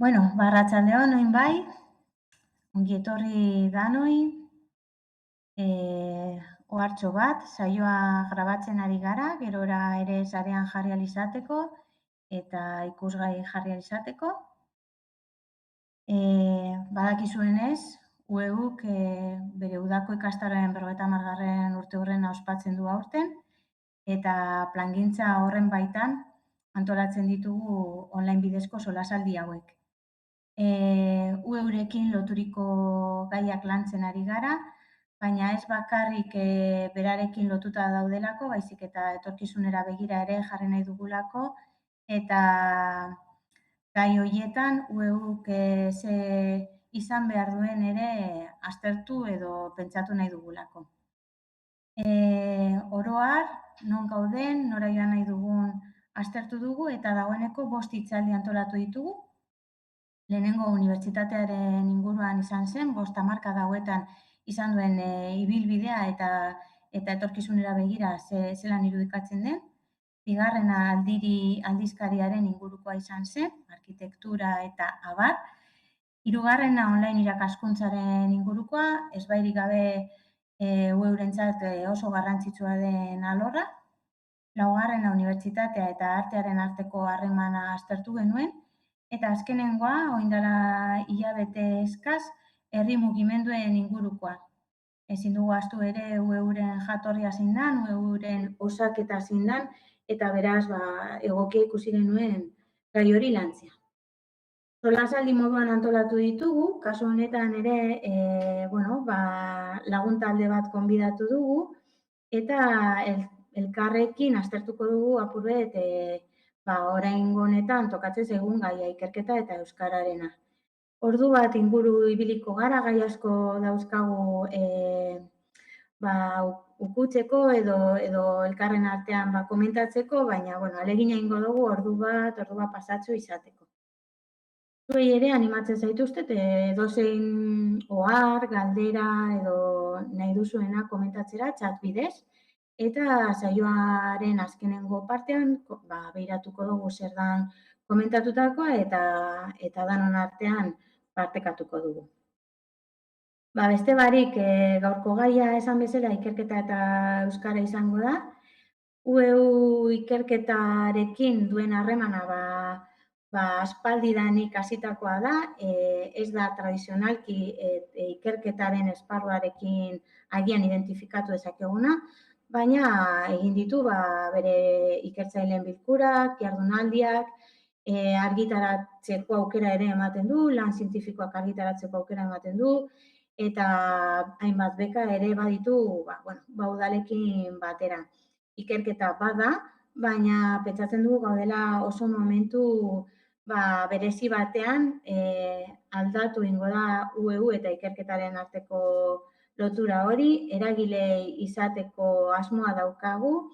Bueno, arratsaldeon orain bai, ongi etorri danoi, ohartxo bat, saioa grabatzen ari gara, gerora ere sarean jarri ahal izateko eta ikusgai jarri ahal izateko. Badakizuenez, UEUk bere udako ikastaroaren 50. urteurrena ospatzen du aurten, eta plangintza horren baitan antolatzen ditugu online bidezko solasaldi hauek. UEurekin loturiko gaiak lantzen ari gara, baina ez bakarrik berarekin lotuta daudelako, baizik eta etorkizunera begira ere jarri nahi dugulako, eta gai horietan UEuk ze izan behar duen ere aztertu edo pentsatu nahi dugulako. Oro har, non gauden, nora joan nahi dugun aztertu dugu eta dagoeneko 5 hitzaldi antolatu ditugu. Lehenengo unibertsitatearen inguruan izan zen, 5 hamarkada hauetan izan duen ibilbidea eta etorkizunera begira zelan irudikatzen den. Bigarrena aldizkariaren ingurukoa izan zen, arkitektura eta abar. Hirugarrena online irakaskuntzaren ingurukoa, ezbairik gabe UEurentzat oso garrantzitsua den alorra. Laugarrena unibertsitatea eta artearen arteko harremana aztertu genuen. Eta azkenengoa, orain dela hilabete eskas, herri mugimenduen ingurukoa. Ezin dugu ahaztu ere UEuren jatorria zein den, UEuren osaketa zein den, eta beraz egokia ikusi genuen gai hori lantzea. Solasaldi moduan antolatu ditugu, kasu honetan ere lagun talde bat gonbidatu dugu, eta elkarrekin aztertuko dugu apurbet oraingo honetan tokatzen zaigun gaia, ikerketa eta euskararena. Ordu bat inguru ibiliko gara, gai asko dauzkagu ukutzeko edo elkarren artean komentatzeko, baina ahalegina egingo dugu ordu bat pasatxo izateko. Zuei ere animatzen zaituztet edozein ohar, galdera edo nahi duzuena komentatzera txat bidez. Eta saioaren azkenengo partean begiratuko dugu zer dan komentatutakoa eta danon artean partekatuko dugu. Beste barik, gaurko gaia esan bezala ikerketa eta euskara izango da. UEU ikerketarekin duen harremana aspaldidanik hasitakoa da, ez da tradizionalki ikerketaren esparruarekin agian identifikatu dezakeguna, baina egin ditu bere ikertzaileen bilkurak, jardunaldiak, argitaratzeko aukera ere ematen du, lan zientifikoak argitaratzeko aukera ematen du, eta hainbat beka ere baditu udalekin batera. Ikerketa bada, baina pentsatzen dugu gaudela oso momentu berezi batean aldatu ingo da UEU eta ikerketaren arteko lotura hori, eragile izateko asmoa daukagu,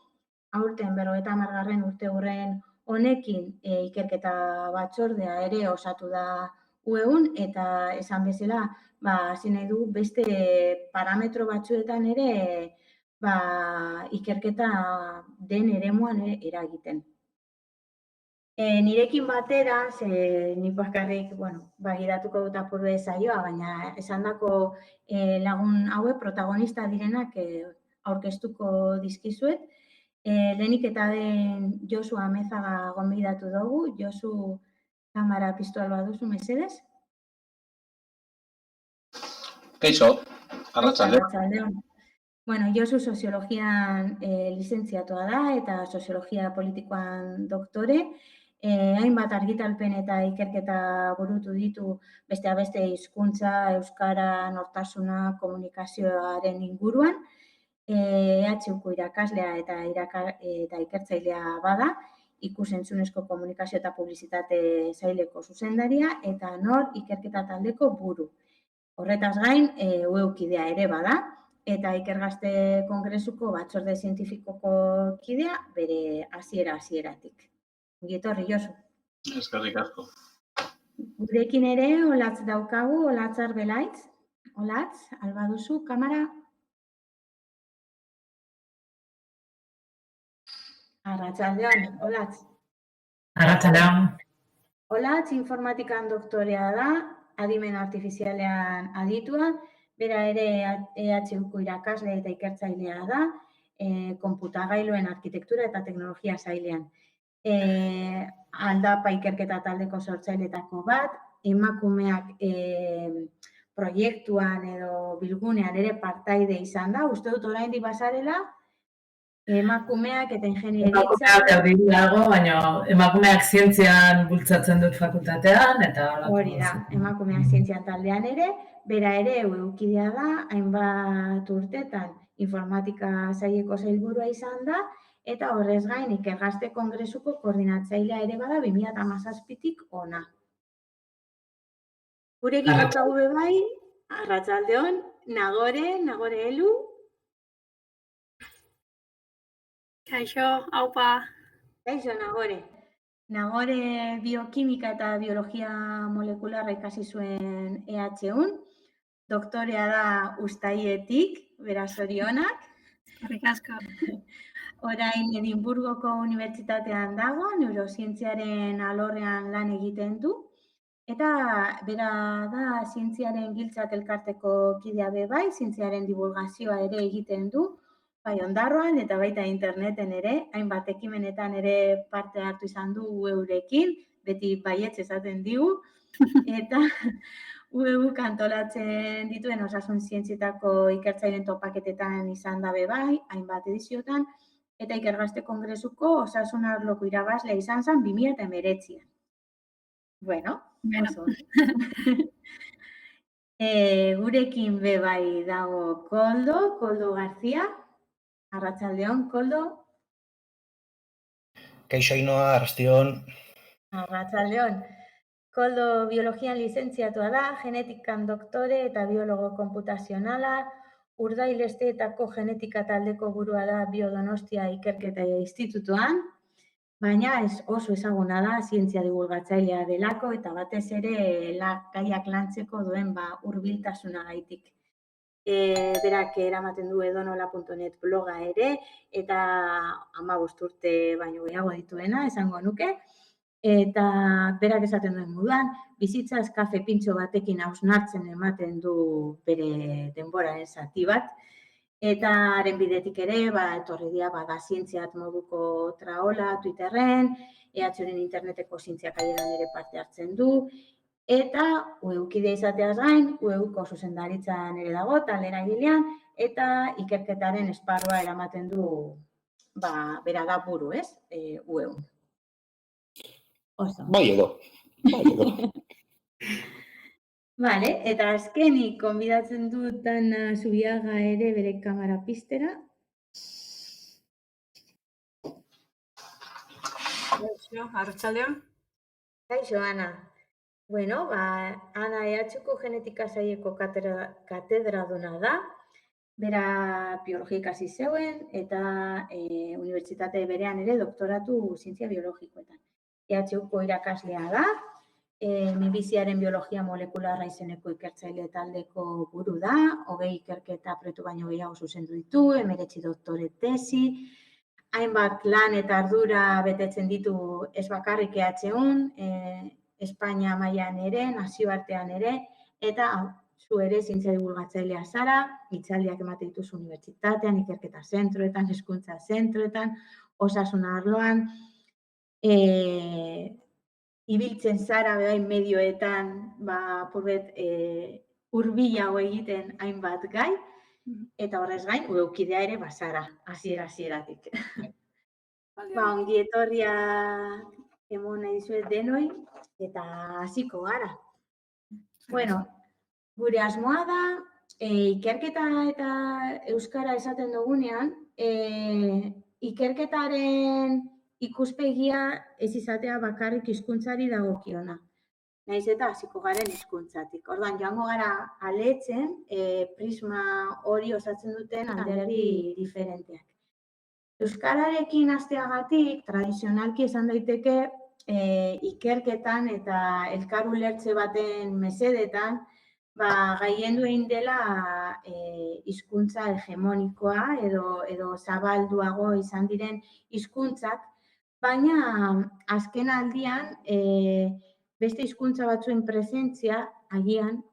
aurten 50. urteurren honekin ikerketa batzordea ere osatu da UEUn, eta esan bezala, hasi nahi du beste parametro batzuetan ere ikerketa den eremuan eragiten. Nirekin batera, nik bakarrik, begiratuko dut apurbe saioa, baina esandako lagun hauek protagonista direnak aurkeztuko dizkizuet. Lehenik eta den Josu Amezaga gonbidatu dugu. Josu, kamera pistoal baduzu, mesedez? Kaixo, arratsaldeon. Josu soziologian lizentziatua da eta soziologia politikoan doktore. Hainbat argitalpen eta ikerketa burutu ditu besteak beste hizkuntza, euskara, nortasuna, komunikazioaren inguruan. EHUko irakaslea eta ikertzailea bada, ikus-entzunezko komunikazio eta publizitate saileko zuzendaria, eta nor ikerketa taldeko buru. Horretaz gain, UEU-kidea ere bada, eta Ikergazte Kongresuko batzorde zientifikoko kidea bere hasieratik. Ongi etorri, Josu. Eskerrik asko. Gurekin ere Olatz daukagu, Olatz Arbelaitz. Olatz, alba duzu, kamera. Arratsaldeon, Olatz. Arratsaldeon. Olatz informatikan doktorea da, adimen artifizialean aditua, bera ere EHUko irakasle eta ikertzailea da, konputagailuen arkitektura eta teknologia sailean. Aldapa ikerketa taldeko sortzailetako bat, emakumeak proiektuan edo bilgunean ere partaide izan da, uste dut oraindik bazarela, emakumeak eta ingenieritza... Emakumeak dago, baina emakumeak zientzian bultzatzen dut fakultatean, eta... Hori da, emakumeak zientzian taldean ere, bera ere eukidea da, hainbat urtetan informatika saileko sailburua izan da, eta horrez gain Ikergazte Kongresuko koordinatzailea ere bada 2017tik ona. Gurekin daukagu bai, arratsaldeon, Nagore Elu. Kaixo, aupa. Kaixo, Nagore. Nagore biokimika eta biologia molekularra ikasi zuen EHUn. Doktorea da Uztaietik, beraz zorionak. Eskerrik asko. Orain Edinburgoko Unibertsitatean dago, neurozientziaren alorrean lan egiten du. Eta bera da zientziaren giltzak elkarteko kidea be bai, zientziaren divulgazioa ere egiten du. Bai, Ondarroan eta baita interneten ere, hainbat ekimenetan ere parte hartu izan du eurekin, beti baietz esaten digu, eta UEUk antolatzen dituen osasun zientzietako ikertzaileen topaketetan izan da be bai, hainbat ediziotan, eta Ikergazte Kongresuko osasun arloko irabazlea izan zen 2019. Bueno. Oso. Gurekin be bai dago Koldo García. Arratsaldeon, Koldo. Kaixo Ainhoa, arrastion. Arratsaldeon. Koldo biologian lizentziatua da, genetikan doktore eta biologo konputazionala, Urdail Esteetako genetika taldeko burua da Biodonostia Ikerketa Institutuan, baina oso ezaguna da zientzia divulgatzailea delako eta batez ere gaiak lantzeko duen hurbiltasunagaitik. Berak eramaten du edonola.net bloga ere, eta 15 urte baino gehiago dituena, esango nuke. Eta berak esaten duen moduan, bizitzaz kafe pintxo batekin hausnartzen ematen du bere denboraren zati bat. Eta haren bidetik ere, etorri dira da zientziat moduko traola Twitterren, EHUren interneteko zientziakaieran ere parte hartzen du, eta UEUkidea izateaz gain, UEUko zuzendaritzan ere dago, taldera egilean, eta ikerketaren esparrua eramaten du, bera da buru, ez, UEU. Oso. Bai edo. Vale, eta azkenik konbidatzen dut Ana Zubiaga ere bere kamera piztera. Kaixo, arratsaldeon. Kaixo, Ana. Bueno, Ana EHUko genetika saileko katedraduna da. Bera biologia ikasi zeuen eta unibertsitate berean ere doktoratu zientzia biologikoetan. EHUko irakaslea da. Minbiziaren biologia molekularra izeneko ikertzaile taldeko buru da, 20 ikerketa proiektu baino gehiago zuzendu ditu, 19 doktore tesi, hainbat lan eta ardura betetzen ditu ez bakarrik EHUn, Espainia mailan ere, nazioartean ere, eta zu ere zientzia divulgatzailea zara, hitzaldiak ematen dituzu unibertsitatean, ikerketa zentroetan, hezkuntza zentroetan, osasun arloan, ibiltzen zara behain medioetan, purbet, hurbilago egiten hainbat gai, eta horrez gain, UEUkidea ere bazara, hasieratik. Ongi etorria emon nahi dizuet denoi, eta hasiko gara. Bueno, gure asmoa da, ikerketa eta euskara esaten dugunean, ikerketaren ikuspegia ez izatea bakarrik hizkuntzari dagokiona. Naiz eta hasiko garen hizkuntzatik. Orduan, joango gara aletzen, prisma hori osatzen duten alderdi diferenteak. Euskararekin hasteagatik, tradizionalki esan daiteke, ikerketan eta elkar ulertze baten mesedetan, gailendu egin dela hizkuntza hegemonikoa edo zabalduago izan diren hizkuntzak, baina azken aldian beste hizkuntza batzuen presentzia agian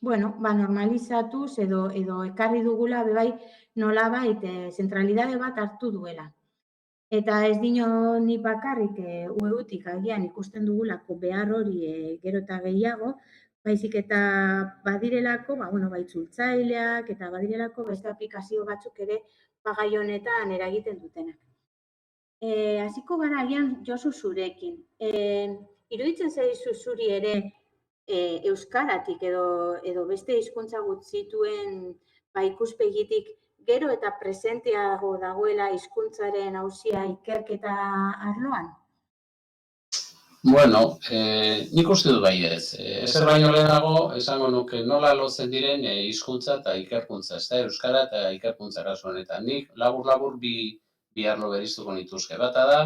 normalizatuz edo ekarri dugula bebai nolabait zentralidade bat hartu duela. Eta ez dino ni bakarrik UEUtik agian ikusten dugulako behar hori gero eta gehiago, baizik eta badirelako, itzultzaileak eta badirelako beste aplikazio batzuk ere gai honetan eragiten dutenak. Hasiko gara agian Josu zurekin. Iruditzen zaizu zuri ere euskaratik edo beste hizkuntza gutxituen ikuspegitik gero eta presenteago dagoela hizkuntzaren auzia ikerketa arloan? Bueno, nik uste dut baietz. Ezer baino lehenago, esango nuke nola lotzen diren hizkuntza eta ikerkuntza, ez da, euskara eta ikerkuntza kasu honetan. Nik labur-labur bi arlo beriztuko nituzke. Bata da,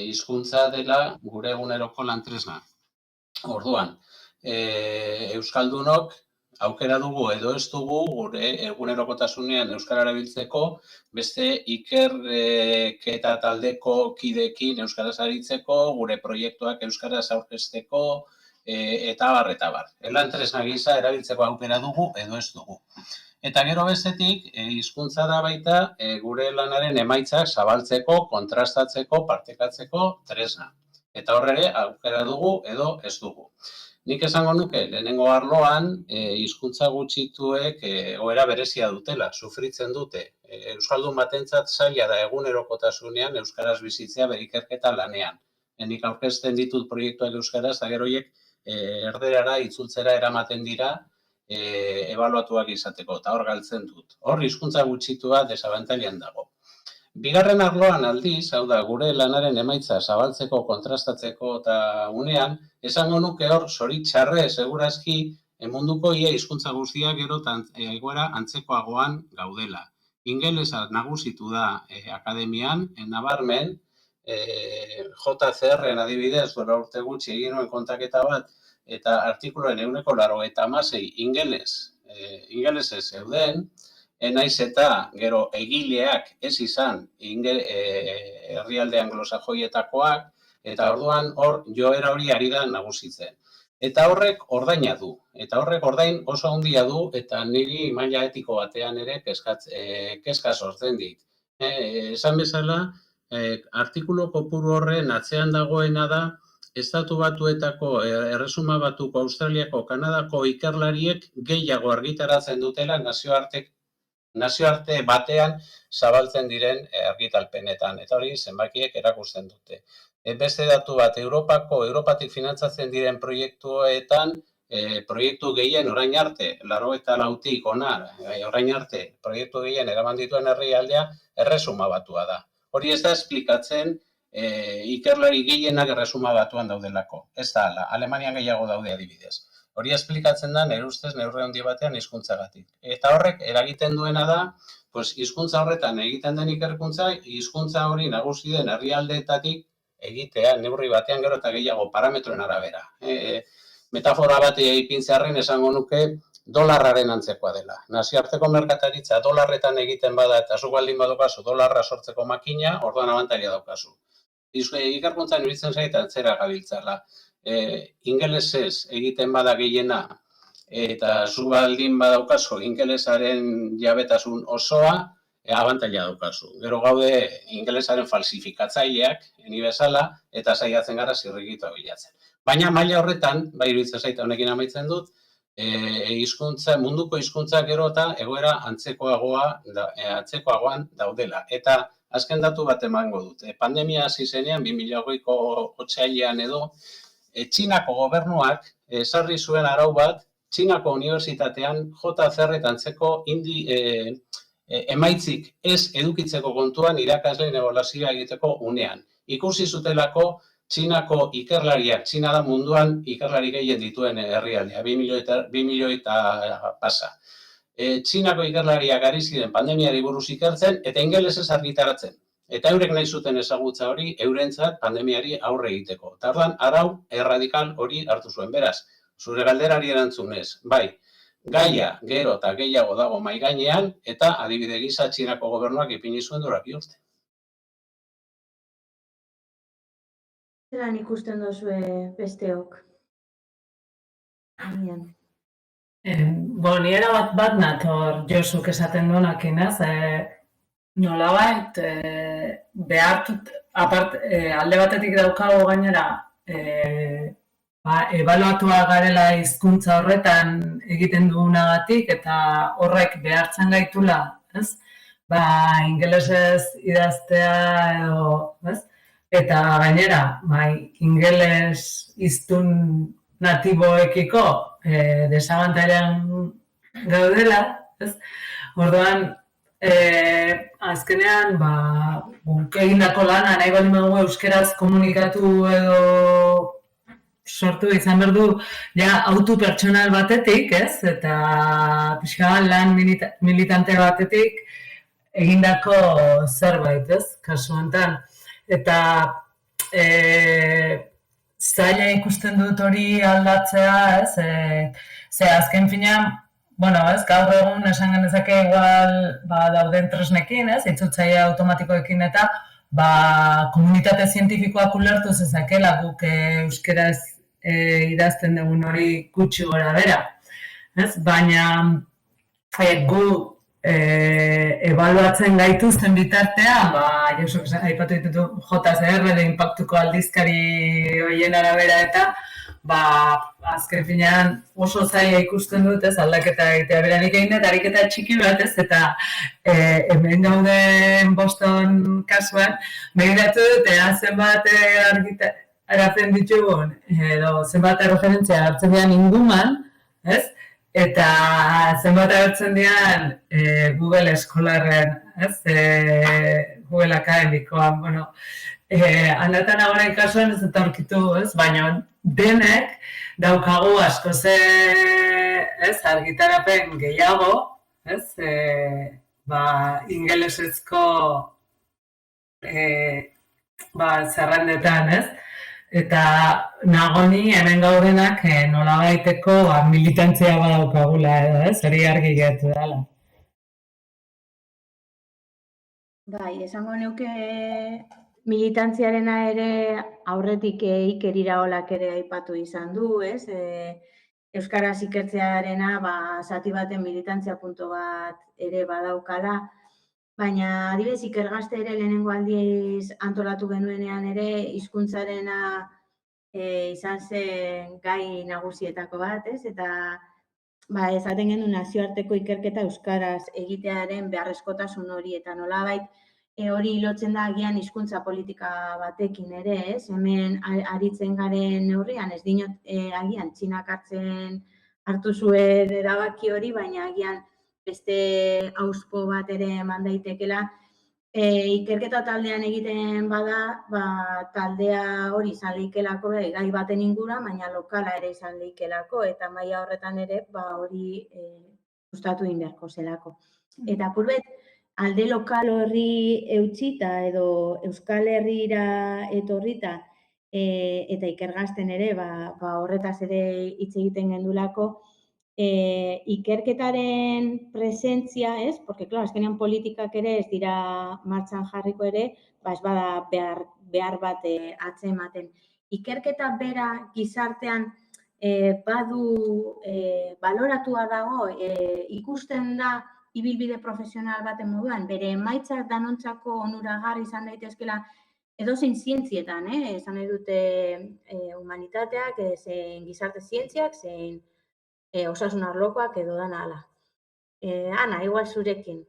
hizkuntza dela gure eguneroko lan-tresna. Orduan, euskaldunok aukera dugu edo ez dugu gure egunerokotasunean euskara erabiltzeko, beste ikerketa taldeko kidekin euskaraz aritzeko, gure proiektuak euskaraz aurkezteko, eta bar. Lan-tresna gisa erabiltzeko aukera dugu edo ez dugu. Eta gero bestetik, hizkuntza da baita gure lanaren emaitzak zabaltzeko, kontrastatzeko, partekatzeko tresna. Eta horre aukera dugu edo ez dugu. Nik esango nuke, lehenengo arloan, hizkuntza gutxituek egoera berezia dutela, sufritzen dute. Euskaldun batentzat zaila da egunerokotasunean euskaraz bizitzea bere ikerketa lanean. Nik aurkezten ditut proiektuak euskaraz, eta gero horiek erderara itzultzera eramaten dira ebaluatuak izateko, eta hor galtzen dut. Hor hizkuntza gutxitua desabantailan dago. Bigarren arloan aldiz, hau da, gure lanaren emaitza zabaltzeko, kontrastatzeko eta unean, esango nuke hor, zoritxarre, segurazki, munduko ia hizkuntza guztiak gero egoera antzekoagoan gaudela. Ingelesa nagusitu da akademian, nabarmen, JCR-en adibidez, duela urte gutxi egin nuen kontaketa bat, eta artikuloen 96 ingelesez zeuden, naiz eta gero egileak ez izan herrialde anglosajoietakoak, eta orduan hor joera hori ari da nagusitzen. Eta horrek ordaina du, eta horrek ordain oso handia du, eta niri maila etiko batean ere kezka sortzen dit. Esan bezala, artikulu kopuru horren atzean dagoena da, Estatu Batuetako, Erresuma Batuko, Australiako, Kanadako ikerlariek gehiago argitaratzen dutela nazioarte batean zabaltzen diren argitalpenetan, eta hori zenbakiek erakusten dute. Beste datu bat, Europatik finantzatzen diren proiektuetan, proiektu gehien orain arte, 84tik hona, orain arte, proiektu gehien eraman dituen herrialdea Erresuma Batua da. Hori ez da esplikatzen ikerlari gehienak Erresuma Batuan daudelako. Ez da hala, Alemanian gehiago daude adibidez. Hori esplikatzen da, nire ustez, neurri handi batean hizkuntzagatik. Eta horrek eragiten duena da, hizkuntza horretan egiten den ikerkuntza, hizkuntza hori nagusi den herrialdeetatik egitea, neurri batean gero eta gehiago parametroen arabera. Metafora bat ipintzearren esango nuke dolarraren antzekoa dela. Nazioarteko merkataritza dolarretan egiten bada eta zuk baldin badukazu dolarra sortzeko makina, orduan abantaila daukazu. Ikerkuntzan iruditzen zait antzera gabiltzala. Ingelesez egiten bada gehiena eta zu baldin badaukazu ingelesaren jabetasun osoa, abantaila daukazu. Gero gaude ingelesaren falsifikatzaileak, ni bezala, eta saiatzen gara zirrikitua bilatzen. Baina maila horretan, bai iruditzen zait honekin amaitzen dut, munduko hizkuntzak gero eta egoera antzekoagoan daudela. Eta azken datu bat emango dut. Pandemia hasi zenean, 2020ko otsailean edo, Txinako gobernuak ezarri zuen arau bat, Txinako unibertsitatean JCR antzeko emaitzik ez edukitzeko kontuan irakasleen ebaluazioa egiteko unean. Ikusi zutelako Txinako ikerlariak, Txina da munduan ikerlari gehien dituen herrialdea, 2 milioi eta pasa. Txinako ikerlariak ari ziren pandemiari buruz ikertzen eta ingelesez argitaratzen. Eta eurek nahi zuten ezagutza hori eurentzat pandemiari aurre egiteko. Eta orduan, arau erradikal hori hartu zuen. Beraz, zure galderari erantzunez, bai, gaia gero eta gehiago dago mahai gainean, eta adibide gisa Txinako gobernuak ipini zuen duela bi urte. Zeran ikusten duzue besteok? Agian. Ni erabat bat nator Josuk esaten duenakin, ez? Nolabait, behartut, alde batetik daukago gainera, ebaluatua garela hizkuntza horretan egiten dugunagatik eta horrek behartzen gaitula, ez? Ingelesez idaztea edo, ez? Eta gainera, ingeles hiztun natiboekiko desabantailan gaudela, ez? Orduan, azkenean, guk egindako lana nahi baldin badugu euskeraz komunikatu edo sortu izan behar du autu pertsonal batetik, ez? Eta pixka lan militante batetik egindako zerbait, ez? Kasu honetan. Eta zaila ikusten dut hori aldatzea, ez? Ze azken finean, ez, gaur egun esan genezake igual dauden tresnekin, ez? Itzultzaile automatikoekin eta komunitate zientifikoak ulertu zezakela guk euskeraz idazten dugun hori gutxi gora bera. Baina gu ebaluatzen gaituzten bitartean, Josuk aipatu ditutu JCR edo inpaktuko aldizkari horien arabera eta azken finean oso zaila ikusten dut, ez, aldaketa egitea berarik egin dut, ariketa txiki bat, ez, eta hemen gauden Boston kasuan, begiratu dut, zenbat argitaratzen ditugun, edo zenbat referentzia hartzen dian inguman, ez, eta zenbat hartzen dian Google Scholarren, ez, Google Akademikoan, handatan agoren kasuan ez eta aurkitu, ez, baina denek daukagu asko argitarapen gehiago, ez, ingelesezko zerrendetan, ez, eta nagoni hemen gaudenak nolabaiteko militantzia badaukagula edo, ez, hori argi gertu dela. Esango neuke militantziarena ere aurretik Iker Iraolak ere aipatu izan du, ez? Euskaraz ikertzearena zati baten militantzia puntu bat ere badaukala, baina adibidez Ikergazte ere lehenengo aldiz antolatu genuenean ere hizkuntzarena izan zen gai nagusietako bat, ez? Eta esaten genuen nazioarteko ikerketa euskaraz egitearen beharrezkotasun hori eta nolabait hori lotzen da agian hizkuntza politika batekin ere, ez? Hemen aritzen garen neurrian, ez dinot agian Txinak hartu zuen erabaki hori, baina agian beste hauspo bat ere eman daitekela. Ikerketa taldean egiten bada, taldea hori izan leikelako gai baten ingura, baina lokala ere izan leikelako, eta maila horretan ere hori sustatu egin beharko zelako. Eta apurbet, alde lokal horri eutxita edo Euskal Herrira etorrita eta Ikergazten ere horretaz ere hitz egiten gendulako, ikerketaren presentzia, ez? Porque, claro, azkenean politikak ere ez dira martxan jarriko ere, ez bada behar bat atzematen. Ikerketa bera gizartean badu baloratua dago, ikusten da ibilbide profesional baten moduan, bere emaitzak danontzako onuragarri izan daitezkela edozein zientzietan, esan nahi dute humanitateak, zein gizarte zientziak, zein osasun arlokoak edo dana ala. Ana, igual zurekin.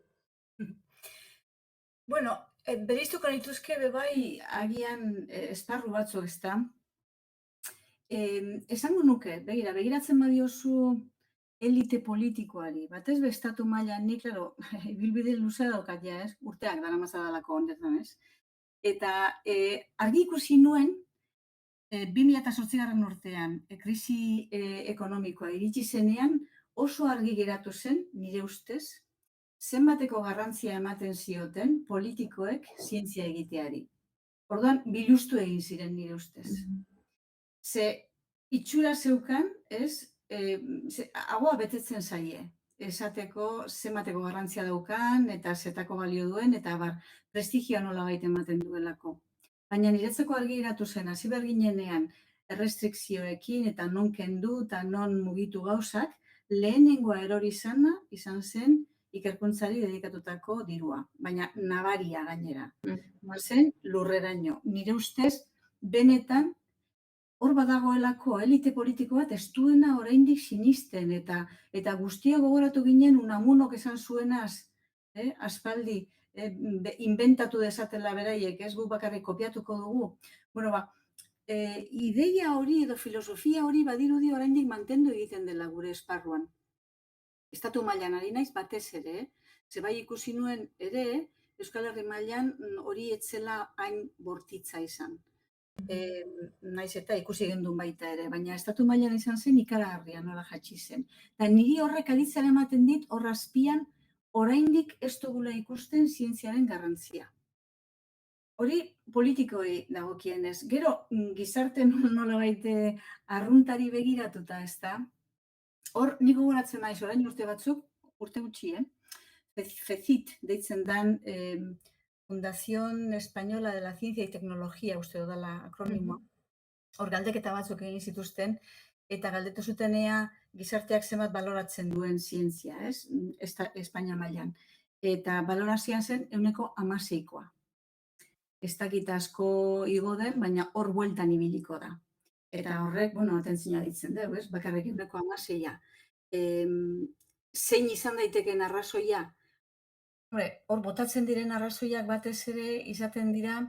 Bueno, bereiztuko nituzke bebai agian esparru batzuk, ezta? Esango nuke, begiratzen badiozu elite politikoari, batez be estatu mailan, nik, klaro, ibilbide luzea daukat ja, ez? Urteak daramazadalako honetan, ez? Eta argi ikusi nuen 2008 urtean krisi ekonomikoa iritsi zenean oso argi geratu zen, nire ustez, zenbateko garrantzia ematen zioten politikoek zientzia egiteari. Orduan, biluztu egin ziren nire ustez. Ze itxura zeukan, ez, hagoa betetzen zaie, esateko zenbateko garrantzia daukan eta zetako balio duen eta prestigioa nolabait ematen duelako. Baina niretzako argi geratu zen, hasi behar ginenean errestrikzioekin eta non kendu eta non mugitu gauzak, lehenengoa erori izan zen ikerkuntzari dedikatutako dirua, baina nabaria gainera. Zen lurreraino. Nire ustez, benetan, hor badagoelako elite politiko bat ez duena oraindik sinisten eta guztia gogoratu ginen Unamunok esan zuenaz, aspaldi, inventatu desatela beraiek, ez gu bakarrik kopiatuko dugu. Bueno, ideia hori edo filosofia hori badirudi oraindik mantendu egiten dela gure esparruan. Estatu mailan ari naiz batez ere, ze bai ikusi nuen ere, Euskal Herri mailan hori etzela hain bortitza izan. Naiz eta ikusi gendun baita ere, baina estatu mailan izan zen ikaragarria nola jatsi zen. Eta niri horrek aditzera ematen dit, hor azpian, oraindik ez dugula ikusten zientziaren garrantzia. Hori politikoi dagokienez. Gero, gizarte nola baite arruntari begiratuta, ez da? Hor, nik gogoratzen naiz, orain urte batzuk, urte gutxi, FECIT deitzen dan Fundación Española de la Ciencia y Tecnología, uste dudala akronimoa. Hor, galdeketa batzuk egin zituzten, eta galdetu zutenea gizarteak zenbat baloratzen duen zientzia, ez? Espainia mailan. Eta balorazioan zen 16%. Ez dakit asko igo den, baina hor bueltan ibiliko da. Eta horrek, bueno, atentzioa ditzen dugu, ez? Bakarrik 16%. Zein izan daiteken arrazoia? Hor botatzen diren arrazoiak batez ere izaten dira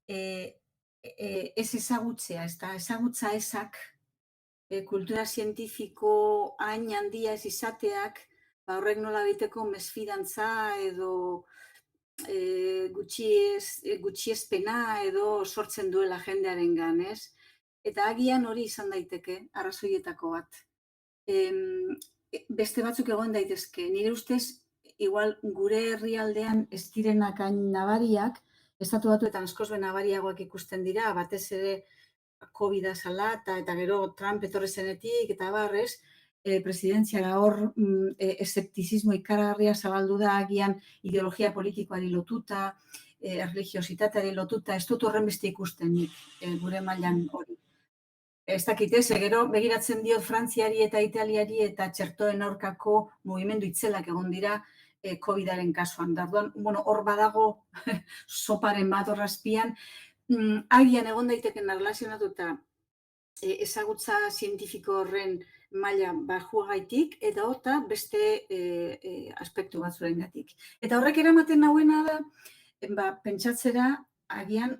ez ezagutzea, ez da? Ezagutza ezak, kultura zientifiko hain handia ez izateak, horrek nola biteko mesfidantza edo gutxiespena edo sortzen duela jendearen ganez. Eta agian hori izan daiteke, arrazoietako bat. Beste batzuk egon daitezke. Nire ustez, igual gure herrialdean ez direnak hain nabariak, estatu batuetan askoz be nabariagoak ikusten dira, batez ere COVID-a zala eta gero Trump etorri zenetik eta barrez, presidentziara hor eszeptizismo ikaragarria zabaldu da, agian ideologia politikoari lotuta, religiositateari lotuta, ez dut horren beste ikusten gure mailan hori. Ez dakit ez, gero begiratzen diot Frantziari eta Italiari eta txertoen aurkako mugimendu itzelak egon dira COVID-aren kasuan. Darduan, hor badago soparen bat horrazpian, agian egon daiteken erlazionatuta ezagutza zientifiko horren maila bajuagaitik eta horta beste aspektu batzuengatik. Eta horrek eramaten nauena da, pentsatzera, agian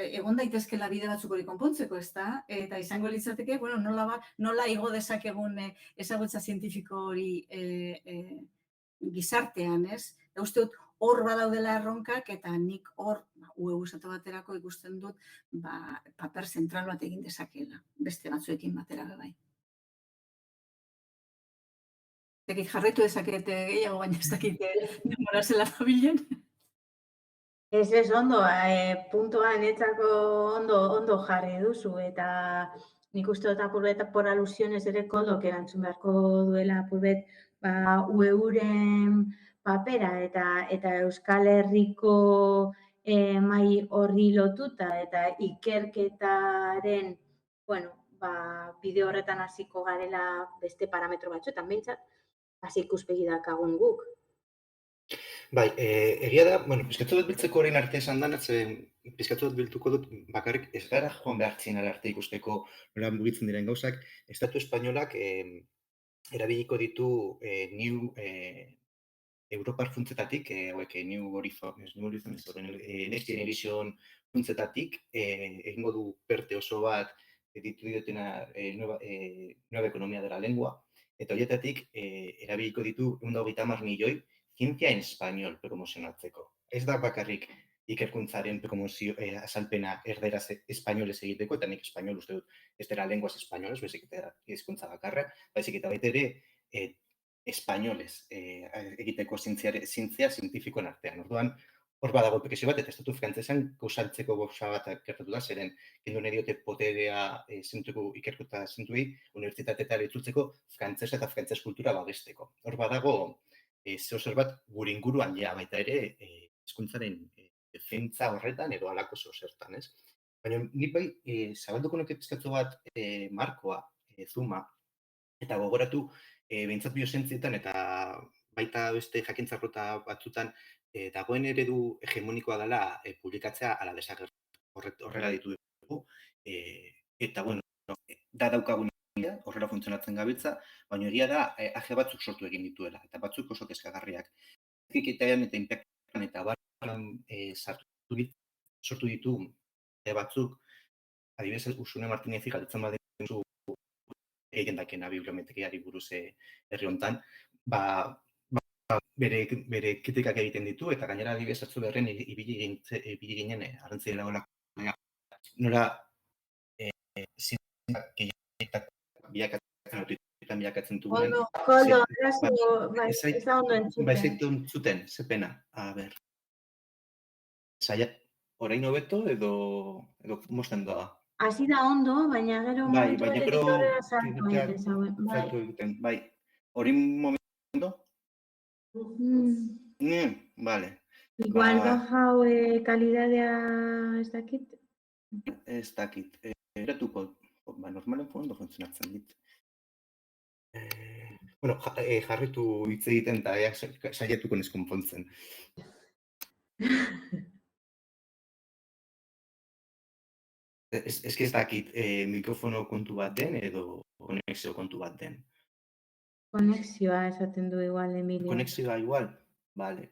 egon daitezkela bide batzuk hori konpontzeko, ez da? Eta izango litzateke, nola igo dezakegun ezagutza zientifiko hori gizartean, ez? Eta uste dut, hor badaudela erronkak eta nik hor, UEU esate baterako ikusten dut, paper zentral bat egin dezakela, beste batzuekin batera bai. Jarraitu dezakete gehiago, baina ez dakit denbora zela dabilen. Ez ondo, puntuan etzako ondo jarri duzu, eta nik uste dut apurbet por alusiones ere koldok erantzun beharko duela apurbet UEUren papera eta Euskal Herriko mai horri lotuta eta ikerketaren, bide horretan hasiko garela beste parametro batzuetan, behintzat, hasi ikuspegi dakagun guk. Bai, egia da, pizkatu dut biltzeko horrein arte esan dan, pizkatu dut biltuko dut bakarrik ez gara joan behar txinara arte ikusteko nola mugitzen diren gauzak. Estatu espainolak erabiliko ditu New Europar funtzetatik, New Next Generation funtzetatik, egingo du perte oso bat ditu diotena nueva ekonomia dela lengua, eta horietatik erabiliko ditu 130 milioi zientzia en español promozionatzeko. Ez da bakarrik ikerkuntzaren promozio azalpena erderaz espainolez egiteko, eta nik espainol uste dut ez dela lenguaz espainolez, bezik eta hizkuntza bakarra, baizik eta baita ere espainolez egiteko zientzia zientifikoen artean. Orduan, hor badago pekesio bat, eta estatu frantzesan gauzatzeko gauza bat gertatu da, zeren kendu nahi diote poterea ikerkuta zentuei, unibertsitateetara itzultzeko frantzesa eta frantzes kultura babesteko. Hor badago, zer bat gure inguruan baita ere hizkuntzaren defentsa horretan edo halako zertan, ez? Baina nik bai, zabalduko nuke pizkatxo bat markoa, zuma, eta gogoratu, behintzat biozentzietan eta baita beste jakintzarrota batzutan, dagoen eredu hegemonikoa dela publikatzea ala desagertu. Horrela ditu dugu, eta bueno, da daukagun horrela funtzionatzen gabiltza, baina egia da age batzuk sortu egin dituela, eta batzuk oso kezkagarriak. Etiketean eta inpaktuan eta barran sortu ditu batzuk, adibidez, Usune Martinezik galdetzen baduzu egiten dakena bibliometriari buruz herri hontan, bere kritikak egiten ditu, eta gainera adibidez atzo berren ibili ginen arrantzi dagoelako. Nola bilakatzen duen. Koldo, ez da ondo entzuten. Ba, ez entzuten, ze pena. A ber. Orain hobeto edo mozten doa? Hasi da ondo, baina gero momentu batetik horrela sartu egiten. Bai, hori momentu? Vale. Igual bajau kalidadea ez dakit? Ez dakit. Eratuko, normalen ondo funtzionatzen dit. Bueno, jarritu hitz egiten eta saiatuko nez konpontzen. Ez dakit mikrofono kontu bat den edo konexio kontu bat den. Konexioa esaten du igual, Emilio. Konexioa igual? Vale.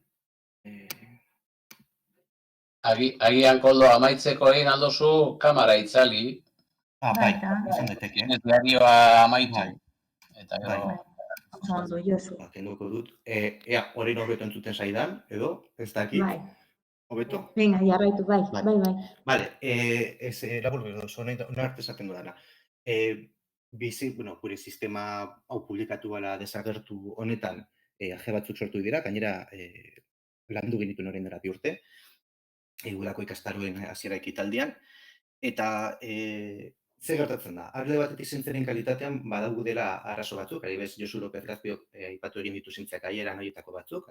Agian Koldo amaitzeko egin aldozu kamera itzali. Bai, izan daiteke. Diarioa amaitu. Eta gero... Ondo, Josu. Kenduko dut. Ea, orain hobeto entzuten zaidan, edo, ez dakit. Bai. Hobeto? Venga, jarraitu, bai. Vale, ez laburdu edo, hona arte esaten dudana. Gure sistema hau publikatu bala desagertu honetan age batzuk sortu dira, gainera landu genitu noren dara 2 urte, udako ikastaroen hasiera ekitaldian, eta ze gertatzen da? Alde batetik zientziaren kalitatean badaugu dela arazo batzuk, adibidez Josu López Gazpiok aipatu egin ditu zientziak aieran horietako batzuk,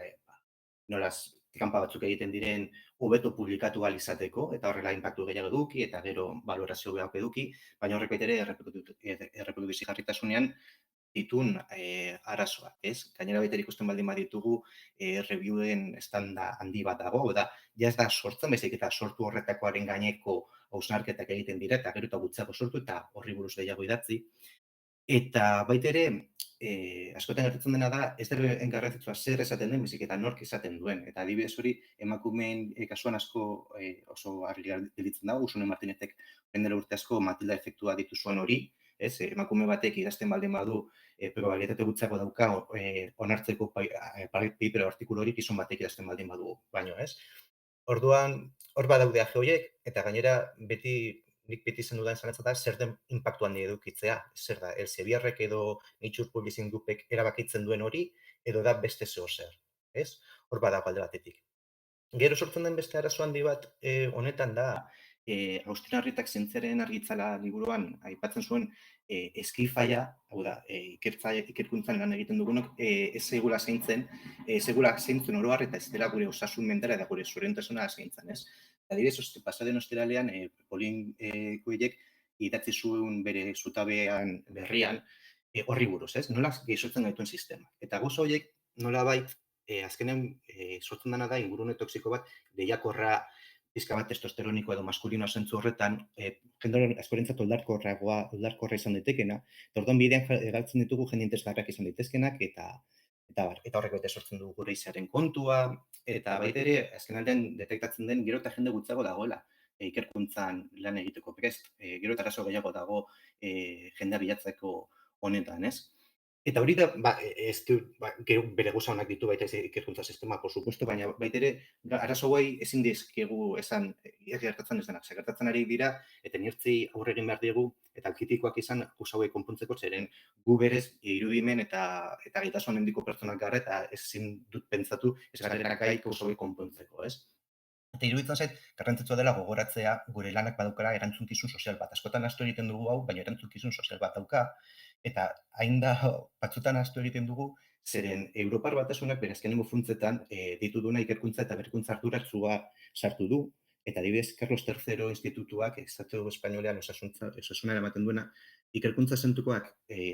nolaz kanpa batzuk egiten diren hobeto publikatu ahal izateko, eta horrela inpaktu gehiago eduki, eta gero balorazio behar eduki, baina horrek ere erreprodukzio jarritasunean ditun arazoa, ez? Gainera baita ikusten baldin baditugu reviewen estanda handi bat dago, eta ja ez da sortzen, baizik eta sortu horretakoaren gaineko hausnarketak egiten dira, eta gero eta gutxiago sortu, eta horri buruz gehiago idatzi. Eta baita ere, askotan gertatzen dena da, ez dara engarrantzitsua zer esaten den, baizik eta nork esaten duen. Eta adibidez hori, emakumeen kasuan asko oso argi gelditzen dago, Usune Martinezek dela urte asko Matilda efektua ditu zuen hori, emakume batek idazten baldin badu, probabilitate gutxiago dauka onartzeko paper artikulu hori gizon batek idazten baldin badu, baino, ez? Orduan, hor badaude age horiek, eta gainera nik beti izan dudan zalantza da, zer den inpaktu handi edukitzea, zer da, Elsevierrek edo Nature Publishing Groupek erabakitzen duen hori, edo da beste zeo zer, ez? Hor badago alde batetik. Gero sortzen den beste arazo handi bat honetan da, Agustin Arrietak zientziaren argitzala liburuan aipatzen zuen eskifaia, hau da, ikerkuntzan lan egiten dugunok, ez segula zaintzen oro har eta ez dela gure osasun mentala eta gure zorientasuna zaintzen, ez? Adibidez, pasaden ostiralean, Polin Kuilek idatzi zuen bere zutabean berrian horri buruz, ez? Nola gehiagotzen gaituen sistema. Eta gozo horiek nolabait, azkenean sortzen dena da ingurune toxiko bat, lehiakorra, pizka bat testosteroniko edo maskulinoa zentzu horretan, jende askorentzat oldarkorra izan daitekena, eta orduan bidean galtzen ditugu jende interesgarriak izan daitezkenak, eta horrek bete sortzen dugu gure izaren kontua, eta baita ere, azken aldean detektatzen den gero eta jende gutxiago dagoela ikerkuntzan lan egiteko prest, gero eta arazo gehiago dago jendea bilatzeko honetan, ez? Eta hori da, gero bere gauza honak ditu baita ikerkuntza sistema, por supuesto, baina baita ere, arazo guai ezin dizkigu esan, gertatzen ez denak, gertatzen ari dira, eta nirtzi aurre egin behar diegu, eta kritikoak izan gauza hauek konpontzeko, zeren gu berez irudimen eta gaitasun handiko pertsonak gara, eta ezin dut pentsatu ez garrera gai gauza hauek konpontzeko, ez? Eta iruditzen zait, garrantzitsua dela gogoratzea gure lanak badaukala erantzunkizun sozial bat. Askotan ahaztu egiten dugu hau, baina erantzunkizun sozial bat dauka, eta hain da batzutan ahaztu egiten dugu, Zeren Europar Batasunak bere azkenengo funtsetan ditu duna ikerkuntza eta berrikuntza arduratsua sartu du, eta adibidez Carlos III institutuak Estatu Espainolean osasunera ematen duena ikerkuntza zentukoak,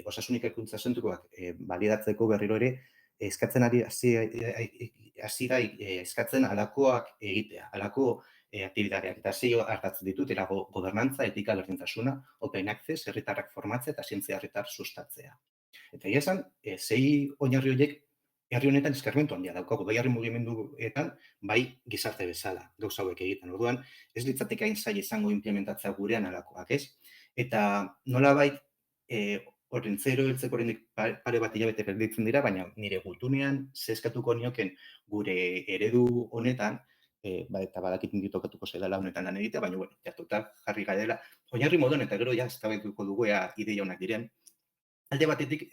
osasun ikerkuntza zentukoak balidatzeko berriro ere eskatzen hasi da eskatzen halakoak egitea, halako aktibitateak eta sei hartatzen ditut, erago gobernantza, etika, berdintasuna, open access, herritarrak formatzea eta zientzia herritar sustatzea. Eta egia esan, sei oinarri horiek herri honetan eskarmentu handia daukagu, bai herri mugimenduetan, bai gizarte bezala, gauza hauek egiten. Orduan, ez litzateke hain zaila izango implementatzea gurean halakoak, ez? Eta nolabait, horren zero hiltzeko oraindik pare bat hilabete perditzen dira, baina nire gutunean zeskatuko nioken gure eredu honetan, eta badakit niri tokatuko zaidala honetan lan egitea, baina, bueno, jatuta jarri garela, oinarri moduan eta gero ja eztabaidatuko dugu ea ideia onak diren. Alde batetik,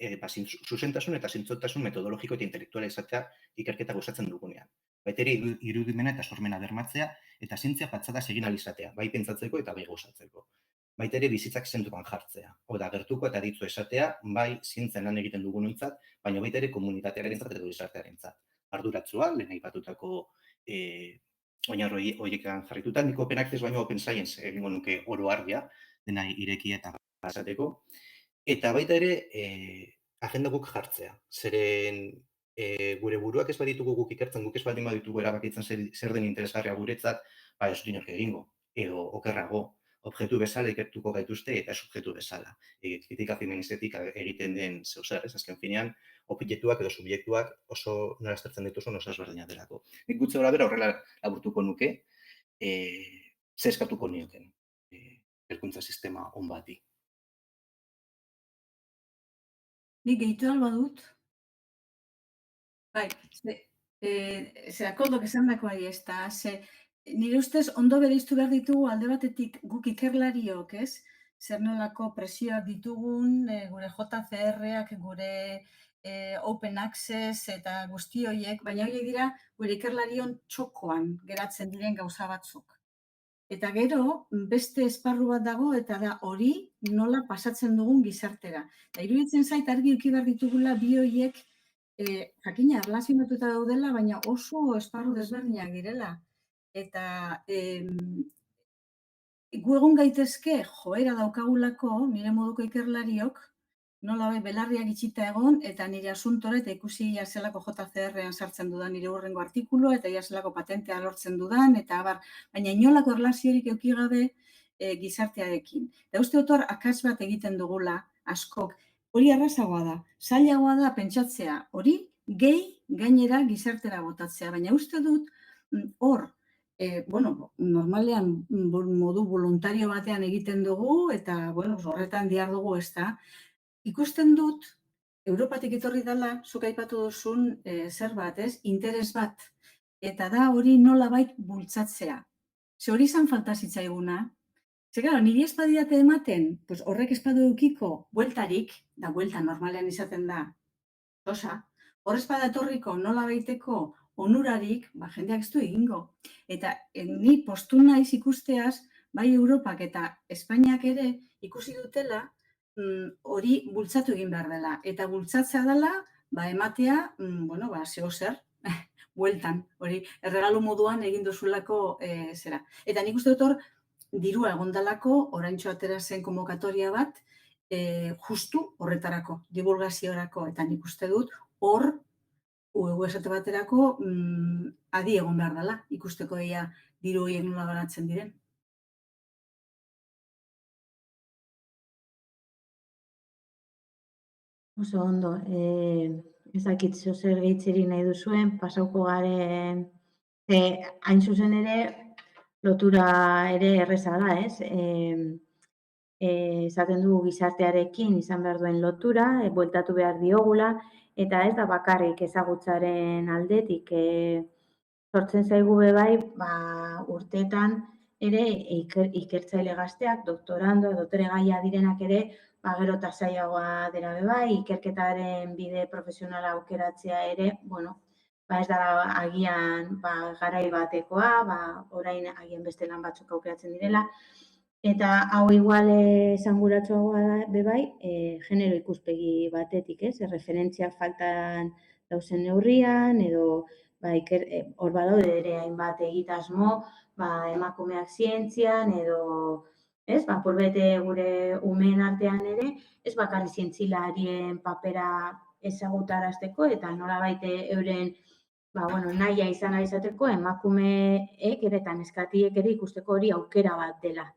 zuzentasun eta zintzotasun metodologiko eta intelektuala izatea ikerketa gozatzen dugunean. Baita ere irudimena eta sormena bermatzea eta zientzia patxadaz egin ahal izatea, bai pentsatzeko eta bai gozatzeko. Baita ere bizitzak zentuan jartzea. Oda, gertuko eta ditzu esatea, bai zientzian lan egiten dugunontzat, baina baita ere komunitatearentzat edo gizartearentzat. Arduratsua, lehen aipatutako oinarri horiekan jarrituta, nik open access baino open science egingo nuke oro argia, dena ireki eta pasateko. Eta baita ere, agenda guk jartzea. Zeren gure buruak ez baditugu guk ikertzen, guk ez baldin baditugu erabakitzen zer den interesgarria guretzat, ba ez dinak egingo, edo okerrago, objektu bezala ikertuko gaituzte eta ez objektu bezala. Kritika feministetik egiten den zeuzer, ez azken finean, objektuak edo subjektuak oso nola aztertzen dituzun oso ezberdina delako. Nik gutze gora bera horrela laburtuko nuke, ze eskatuko nioken ikerkuntza sistema on bati. Nik gehitu alba dut. Bai, ze akordok esan dakoari ez da, nire ustez ondo bereiztu behar ditugu alde batetik guk ikerlariok, ez? Zer nolako presioak ditugun, gure JCR-ak, gure open access eta guzti horiek, baina horiek dira gure ikerlarion txokoan geratzen diren gauza batzuk. Eta gero, beste esparru bat dago eta da hori nola pasatzen dugun gizartera. Eta iruditzen zait argi eduki behar ditugula bi horiek jakina erlazionatuta daudela, baina oso esparru desberdinak direla. Eta gu egon gaitezke joera daukagulako, nire moduko ikerlariok, nola belarriak itxita egon, eta nire asuntore, eta ikusi zelako JCR-ean sartzen dudan nire hurrengo artikulua, eta zelako patentea lortzen dudan, eta baina inolako erlaziorik eduki gabe gizartearekin. Eta uste dut hor, akats bat egiten dugula, askok. Hori arrazagoa da, zailagoa da pentsatzea, hori gehi gainera gizartera botatzea, baina uste dut hor, normalean modu voluntario batean egiten dugu, eta horretan dihar dugu ez da. Ikusten dut, Europatik etorri dela, zuk aipatu duzun zer bat, ez? Interes bat. Eta da hori nolabait bultzatzea. Ze hori izan falta zitzaiguna. Ze, claro, niri ez badiate ematen, horrek ez badu edukiko, bueltarik, da buelta normalean izaten da, osa, horrez badatorriko nolabaiteko onurarik, jendeak ez du egingo. Eta ni postu naiz ikusteaz, bai Europak eta Espainiak ere ikusi dutela, hori bultzatu egin behar dela. Eta bultzatzea dela, ematea, zeo zer, bueltan, hori erregalu moduan egin duzulako zera. Eta nik uste dut hor, dirua egondalako, oraintxo atera zen konbokatoria bat, justu horretarako, divulgaziorako, eta nik uste dut hor, esate baterako, adi egon behar dela, ikusteko ea diru horiek nola banatzen diren. Oso ondo, ezakit zer gehitzeri nahi duzuen, pasauko garen, hain zuzen ere, lotura ere erreza da, ez? Esaten dugu gizartearekin izan behar duen lotura, bueltatu behar diogula, eta ez da bakarrik ezagutzaren aldetik. Sortzen zaigu bai, urteetan ere ikertzaile gazteak, doktorando, doktore gaia direnak ere, gero eta zailagoa dela bai, ikerketaren bide profesionala aukeratzea ere, ez da agian garai batekoa, orain agian beste lan batzuk aukeratzen direla, eta hau igual esanguratsuagoa da bai, genero ikuspegi batetik, ez? Referentzia faltan dauzen neurrian, edo hor badaude ere hainbat egitasmo, emakumeak zientzian, edo purbete gure umeen artean ere, ez bakarrik zientzilarien papera ezagutarazteko eta nolabait euren nahia izan izateko emakumeek ere eta neskatiek ere ikusteko hori aukera bat dela.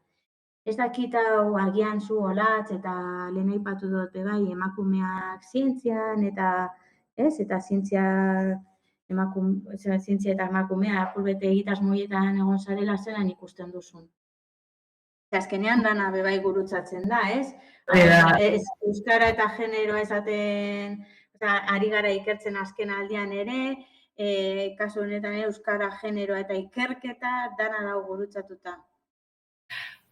Ez dakit hau agian zu olatz eta lehen aipatu dut emakumeak zientzian eta zientzia eta emakumea apurbete egitasmoietan egon zarela zelan ikusten duzun. Azkenean dana bebai gurutzatzen da, ez? Euskara eta generoa esaten, ari gara ikertzen azken aldian ere, kasu honetan euskara, generoa eta ikerketa dana dago gurutzatuta.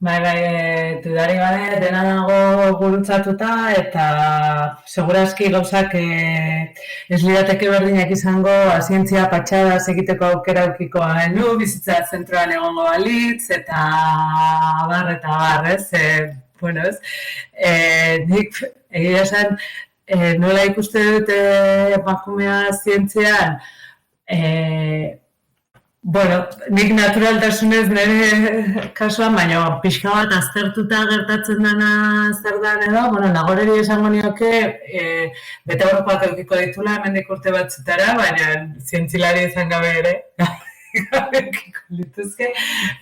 Dudari gabe dena dago gurutzatuta eta segurazki gauzak ez lirateke berdinak izango zientzia patxadaz egiteko aukera aukiko genu, bizitza zentroan egongo balitz eta abar, ez? Nik egia esan nola ikuste dut emakumea zientzian, nik naturaltasunez nire kasuan, baina pixka bat aztertuta gertatzen dena zer dan edo, nagoreri esango nioke bete horrekoak eukiko ditula hemendik urte batzutara, baina zientzilari izan gabe ere, eukiko lituzke,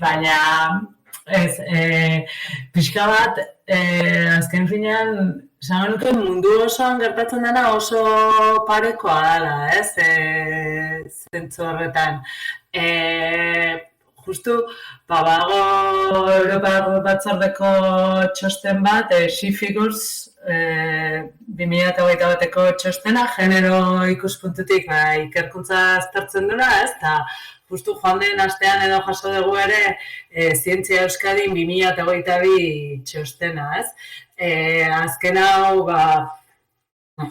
baina pixka bat azken finean esango nuke mundu osoan gertatzen dena oso parekoa dela, zentzu horretan. Justu, bago Europar Batzordeko txosten bat, She Figures 2021ko txostena, genero ikuspuntutik ikerkuntza aztertzen dura, eta justu joan den astean edo jaso dugu ere Zientzia Euskadin 2022 txostena, azken hau,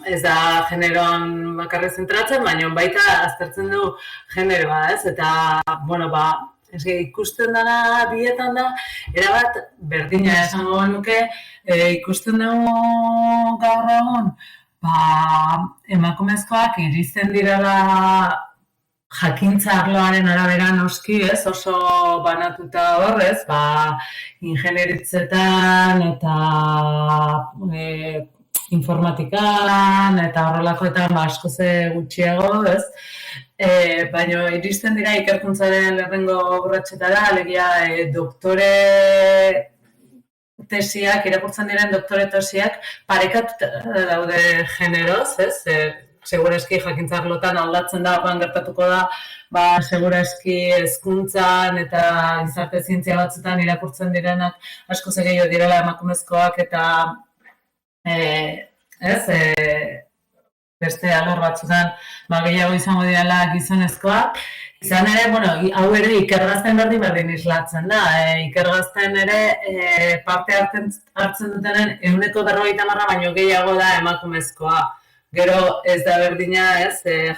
ez da generoan bakarrik zentratzen, baina baita aztertzen du generoa, eta, ikusten dena bietan da, erabat berdina esango nuke, ikusten dugu gaur egun, emakumezkoak irizten direla jakintza arloaren arabera noski, oso banatuta horrez, ingenieritzetan eta informatikan eta horrelakoetan askoz gutxiago, baina iristen dira ikerkuntzaren lehenengo urratsetara, alegia doktore tesiak, irakurtzen diren doktore tesiak parekatuta daude generoz, segurazki jakintza arlotan aldatzen da, gertatuko da, segurazki hezkuntzan eta gizarte zientzia batzutan irakurtzen direnak askoz gehiago direla emakumezkoak eta beste alor batzutan gehiago izango direla gizonezkoak. Izan ere, hau ere ikergazten berdin islatzen da. Ikergazten ere parte hartzen dutenen 50% baino gehiago da emakumezkoa. Gero ez da berdina,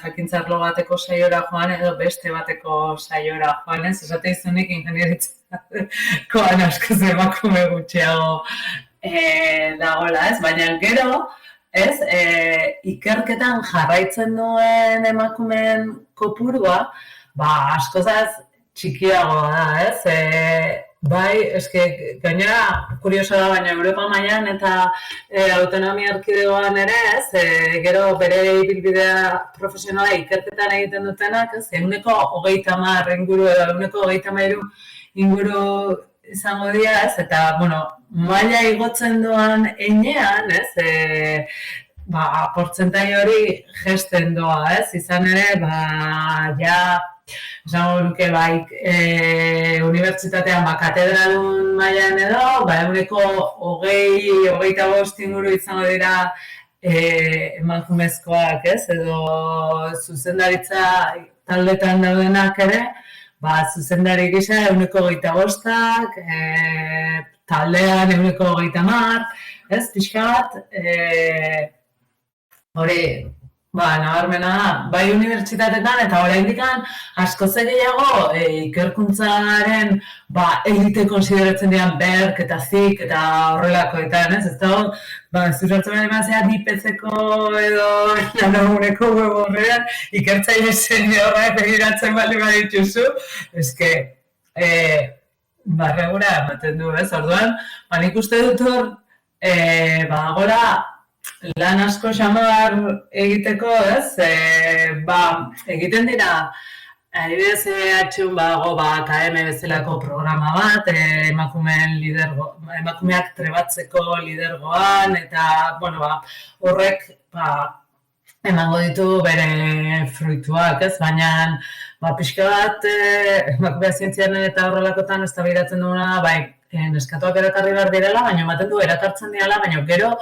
jakintza arlo bateko saiora joan edo beste bateko saiora joan, esate izunik ingenieritzkoan askoz emakume gutxiago dagoela, baina gero, ikerketan jarraitzen duen emakumeen kopurua, askozaz txikiagoa da, gainera, kurioso da, baina Europa mailan eta autonomia erkidegoan ere, gero bere ibilbidea profesionala ikerketan egiten dutenak, 130 inguru edo 133 inguru izango dira, eta, maila igotzen doan enean, portzentai hori gesten doa, izan ere, esango nuke, unibertsitatean katedradun mailan edo, 25 inguru izango dira emakumezkoak, edo zuzendaritza taldetan daudenak ere, zuzendari gisa 25ak, taldean 30, pixka bat, hori Nabarmena da, bai unibertsitatetan eta oraindik askoz gehiago ikerkuntzaren elite konsideratzen dian Berk eta Zik eta horrelakoetan, ez? Ez dago, zuratzen bali mazera DIPEZ-eko edo Lanaguneko web horrean ikertzaile seniorrak begiratzen bali badituzu, eske, barregura ematen du, ez? Orduan, nik uste dut hor, gora, lan asko xamar egiteko, ez? Egiten dira, adibidez EH-un bago KM bezalako programa bat, emakumeak trebatzeko lidergoan, eta, horrek, emango ditu bere fruituak, ez? Baina, pixka bat, emakumea zientzian eta horrelakotan eztabaidatzen duguna, neskatoak erakarri behar direla, baina ematen du erakartzen direla, baina gero,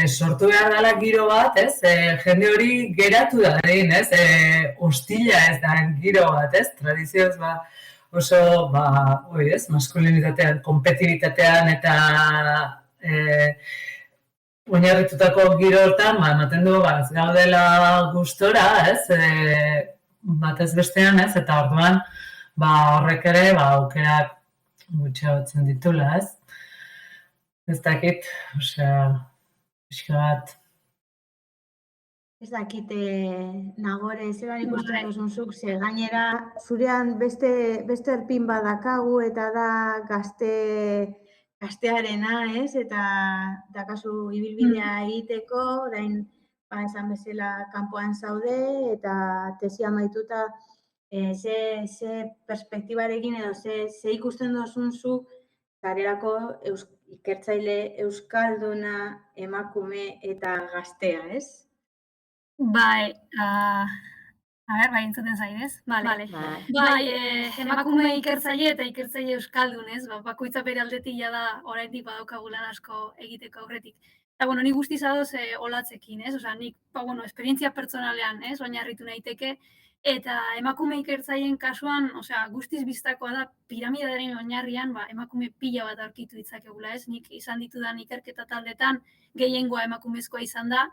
sortu behar dela giro bat, ez? Jende hori geratu da egin, ez? Hostila ez da giro bat, ez? Tradizioz, oso, ez? Maskulinitatean, kompetibitatean eta oinarritutako giro hortan, ematen du, ez gaudela gustora, ez? Batez bestean, ez? Eta orduan, horrek ere, aukerak gutxiagotzen ditula, ez? Ez dakit, pixka bat. Ez dakit, Nagore, zelan ikusten duzun zuk, ze gainera zurean beste erpin badakagu eta da gaztearena, ez? Eta dakazu ibilbidea egiteko, orain esan bezala kanpoan zaude eta tesia amaituta ze perspektibarekin edo ze ikusten duzun zuk garelako ikertzaile euskalduna, emakume eta gaztea, ez? Bai, entzuten zaidez? Bale. Emakume ikertzaile eta ikertzaile euskaldun, ez? Bakoitza bere aldetik da oraindik badaukagu lan asko egiteko aurretik. Eta, nik guztiz adoz olatzekin, ez? Osea, nik, esperientzia pertsonalean, ez? Oinarritu naiteke, eta emakume ikertzaileen kasuan, guztiz biztakoa da piramidaren oinarrian, emakume pila bat aurkitu ditzakegula, ez? Nik izan ditudan ikerketa taldetan gehiengoa emakumezkoa izan da,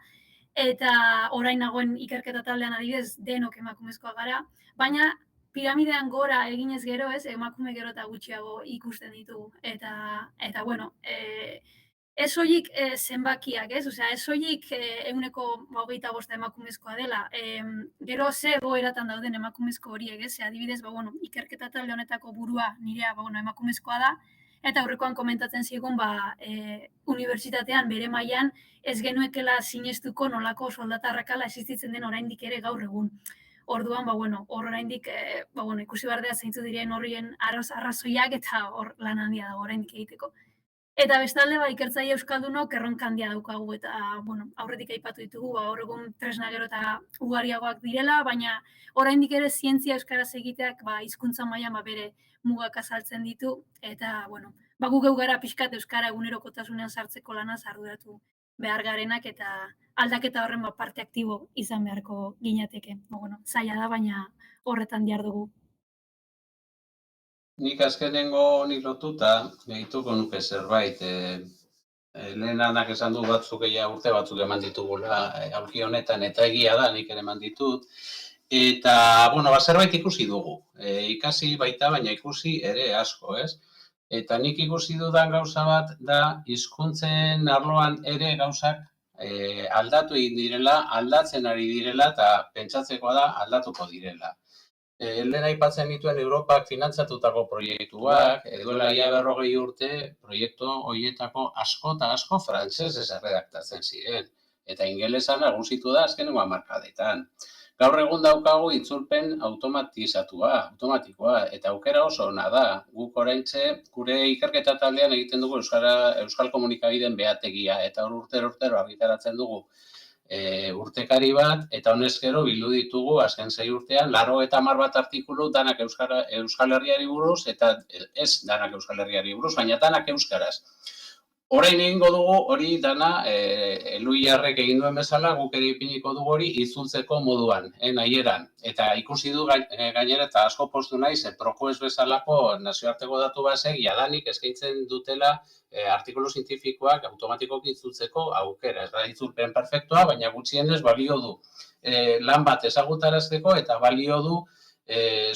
eta orain nagoen ikerketa taldean adibidez denok emakumezkoa gara, baina piramidean gora eginez gero, ez? Emakume gero eta gutxiago ikusten ditugu. Eta ez soilik zenbakiak, ez? Osea, ez soilik 25% emakumezkoa dela. Gero ze egoeratan dauden emakumezko horiek, ez? Adibidez, ikerketa talde honetako burua nirea, emakumezkoa da, eta aurrekoan komentatzen zigun, unibertsitatean bere mailan ez genuekela sinestuko nolako soldata arrakala existitzen den oraindik ere gaur egun. Orduan, hor oraindik ikusi behar da zeintzu diren horrien arrazoiak eta hor lan handia dago oraindik egiteko. Eta bestalde, ikertzaile euskaldunok erronka handia daukagu eta aurretik aipatu ditugu, hor egun tresna gero eta ugariagoak direla, baina oraindik ere zientzia euskaraz egiteak hizkuntza mailan bere mugak azaltzen ditu eta gu geu gara pixkat euskara egunerokotasunean sartzeko lanaz arduratu behar garenak eta aldaketa horren parte aktibo izan beharko ginateke. Zaila da, baina horretan dihardugu. Nik azkenengo nik lotuta, egituko nuke zerbait. Lehen anak esan du batzuk urte batzuk eman ditugula aurki honetan, eta egia da, nik ere eman ditut. Eta, zerbait ikusi dugu. Ikasi baita, baina ikusi ere asko, ez? Eta nik ikusi dudan gauza bat da, hizkuntzen arloan ere gauzak aldatu egin direla, aldatzen ari direla, eta pentsatzekoa da aldatuko direla. Lehen aipatzen dituen Europak finantzatutako proiektuak, duela ia 40 urte, proiektu horietako asko eta asko frantsesez erredaktatzen ziren. Eta ingelesan nagusitu da azkenengo hamarkadetan. Gaur egun daukagu itzulpen automatikoa, eta aukera oso ona da. Guk oraintxe, gure ikerketa taldean egiten dugu Euskal Komunikabideen behategia, eta urtero argitaratzen dugu urtekari bat, eta honezkero bildu ditugu azken 6 urtean 90 bat artikulu danak Euskal Herriari buruz, eta ez danak Euskal Herriari buruz, baina danak euskaraz. Orain egingo dugu hori dana Eluiarrek egin duen bezala guk ere ipiniko dugu hori itzultzeko moduan, nahieran. Eta ikusi du gainera eta asko postu naiz, ProQuest bezalako nazioarteko datu basek jadanik eskaintzen dutela artikulu zientifikoak automatikoki itzultzeko aukera. Ez da itzulpen perfektua, baina gutxienez balio du lan bat ezagutarazteko eta balio du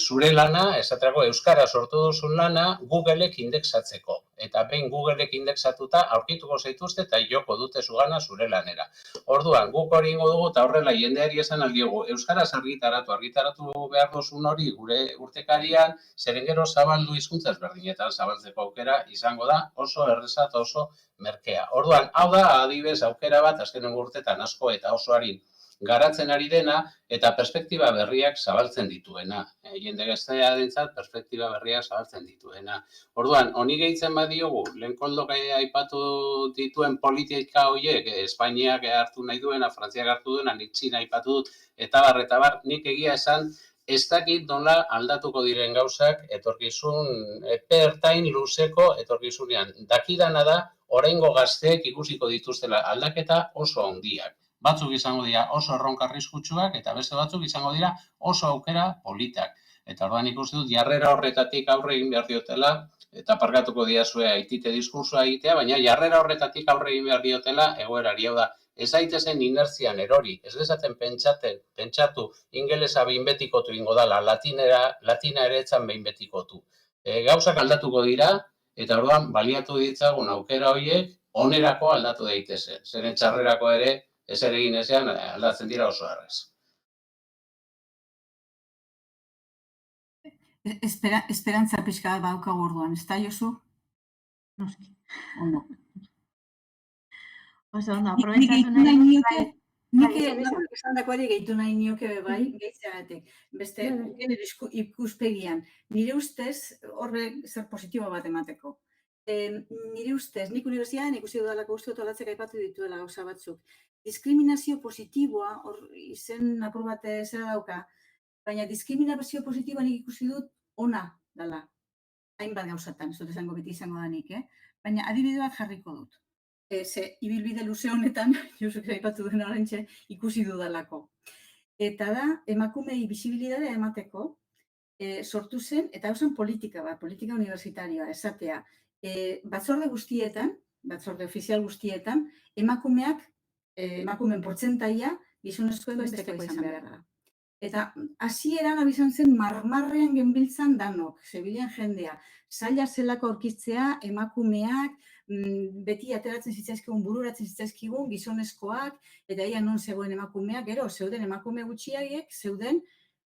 zure lana, esaterako euskara sortu duzun lana, Googleek indexatzeko. Eta behin Googleek indexatuta aurkituko zaituzte eta joko dute zugana zure lanera. Orduan, guk hori ingo dugu eta horrela jendeari esan aldiogu, euskaraz argitaratu behar duzun hori gure urtekarian, zeren gero zabaldu hizkuntza ezberdinetan zabaltzeko aukera izango da oso erreza eta oso merkea. Orduan, hau da adibidez aukera bat azkenengo urtetan asko eta oso arin garatzen ari dena eta perspektiba berriak zabaltzen dituena. Jende gaztearentzat perspektiba berriak zabaltzen dituena. Orduan, honi gehitzen badiogu, lehen koldok aipatu dituen politika horiek, Espainiak hartu nahi duena, Frantziak hartu duena, nik Txina aipatu dut, eta bar, nik egia esan, ez dakit nola aldatuko diren gauzak etorkizun ertain luzeko etorkizunean. Dakidana da, oraingo gazteek ikusiko dituztela aldaketa oso handiak. Batzuk izango dira oso erronka arriskutsuak eta beste batzuk izango dira oso aukera politak. Eta orduan ikusi dut jarrera horretatik aurre egin behar diotela, eta parkatuko diazue aitite diskursoa egitea, baina jarrera horretatik aurre egin behar diotela egoerari. Hau da, ez daitezen inertzian erori, ez dezaten pentsatu ingelesa behin betikotu ingo dala, latina ere etzan behin betikotu. Gauzak aldatuko dira, eta orduan baliatu ditzagun aukera horiek onerako aldatu daitezen. Zeren txarrerako ere, ez ere egin ezean aldatzen dira oso errez. Esperantza pixka bat badaukagu orduan, ez da, Josu? Noski. Ondo. Oso ondo, Nik aprobetxatu gehitu nahi nahi. nioke, nik esan. esandakoari gehitu nahi nioke bai, gehitzeagatik. Beste, genero ikuspegian. Nire ustez, horrek zer positibo bat emateko. Nire ustez, nik unibertsitatean ikusi dudalako uste dut olatzek aipatu dituela gauza batzuk. Diskriminazio positiboa, hor izen apur bat zera dauka, baina diskriminazio positiboa nik ikusi dut ona dela. Hainbat gauzatan, ez dut esango beti izango da nik, baina adibide bat jarriko dut. Ze ibilbide luze honetan, Josuk aipatu duen horrentxe, ikusi dudalako. Eta da, emakumei bisibilitatea emateko, sortu zen, eta hau zen politika bat, politika universitarioa, esatea. Batzorde guztietan, batzorde ofizial guztietan, emakumeen portzentaia gizonezkoen besteko izan behar da. Eta hasieran abizan zen marmarrean genbiltzan danok, zebilen jendea. Zaila zelako aurkitzea emakumeak, beti ateratzen zitzaizkigun, bururatzen zitzaizkigun, gizonezkoak, eta ia non zegoen emakumeak, gero, zeuden emakume gutxiaiek, zeuden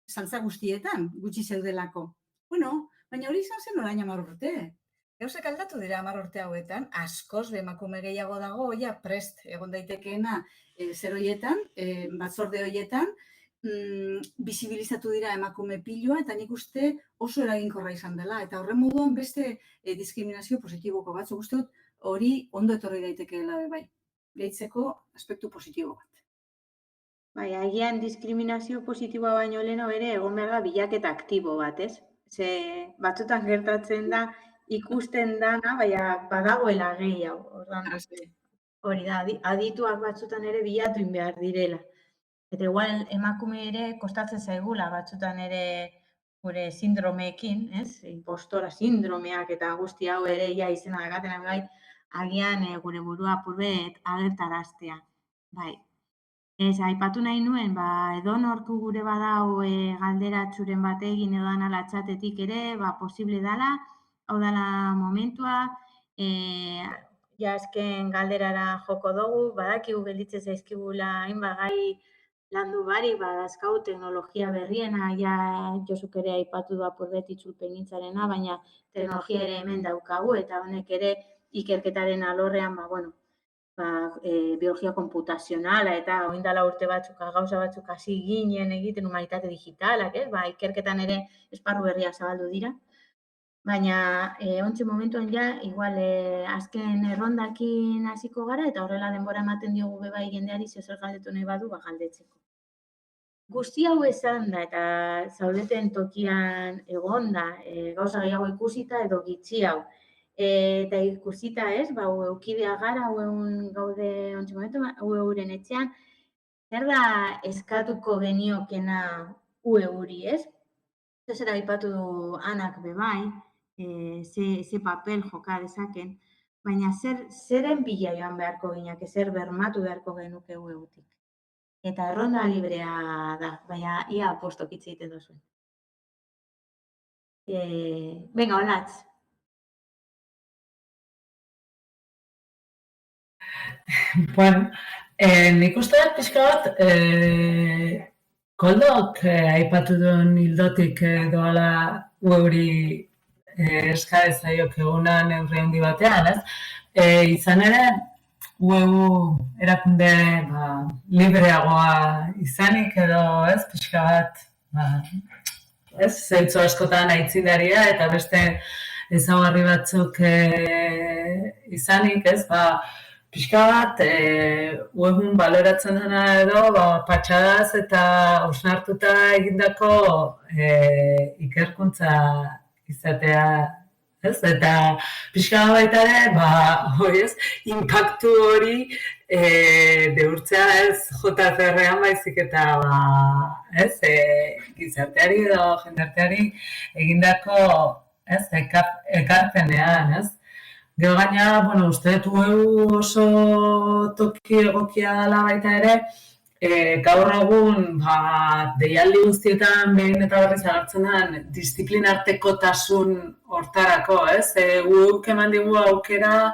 saltza guztietan, gutxi zeudelako. Bueno, baina hori izan zen orain 10 urte. Gauzak aldatu dira 10 urte hauetan, askoz emakume gehiago dago, ja prest egon daitekeena zer horietan, batzorde horietan, bisibilizatu dira emakume piloa, eta nik uste oso eraginkorra izan dela, eta horren moduan beste diskriminazio positiboko batzuk uste dut hori ondo etorri daitekeela bai. Gehitzeko aspektu positibo bat. Bai, agian diskriminazio positiboa baino leheno ere egon behar da bilaketa aktibo bat, ez? Ze batzutan gertatzen da ikusten dana, baina badagoela gehiago. Orduan, hori da, adituak batzutan ere bilatu behar direla. Eta igual emakume ere kostatzen zaigula batzutan ere gure sindromeekin, ez? Impostora sindromeak eta guzti hau ere ja izena dakaten bai, agian gure burua apurbet agertaraztea. Bai. Ez, aipatu nahi nuen, edonorku gure badau galderatzuren bat egin edo anala txatetik ere, posible dala, hau dala momentua, azken galderara joko dugu, badakigu gelditzen zaizkigula hainbat gai landu barik, badazkau teknologia berriena, Josuk ere aipatu du apurbet itzulpengintzarena, baina teknologia ere hemen daukagu, eta honek ere ikerketaren alorrean, biologia komputazionala, eta oindala urte batzuk, gauza batzuk hasi ginen egiten humanitate digitalak, ikerketan ere esparru berria zabaldu dira. Baina, ontsi momentuan igual azken errondakin hasiko gara, eta horrela denbora ematen diogu bebai jendeari zer galdetu nahi badu, galdetzeko. Guzti hau esan da, eta zaudeten tokian egonda, gauza gehiago ikusita edo gitxi hau. Eta ikusita, ez, eukidea gara, egun gaude ontsi momentu, euren etxean, zer da eskatuko geniokena euri, ez? Zera aipatu du Anak bebai, ze papel joka dezaken, baina zeren bila joan beharko ginak, zer bermatu beharko genuke eutik. Eta erronda librea da, baina ia postok hitz egiten duzuen. Venga, Olatz. Bueno, nik uste dut pixka bat, Koldok aipatu duen hildotik doala euri eska ezaiok eguna neurri handi batean, ez? Izan ere, EU erakunde libreagoa izanik edo, ez, pixka bat, ez, zentzu askotan aitzindaria eta beste ezaugarri batzuk izanik, ez, pixka bat, egun baloratzen dena edo, patxadaz eta osnartuta egindako ikerkuntza izatea, ez? Eta pixka bat baita ere, impactu hori deurtzea ez JCR-an baizik eta, ez, gizarteari edo jendarteari egindako, ez, ekarpenean, ez? Gero gaina, uste dut EU oso toki egokia dela baita ere, gaur egun deialdi guztietan behin eta berriz agertzen den disiplinartekotasun hortarako, ez? EUk eman digu aukera,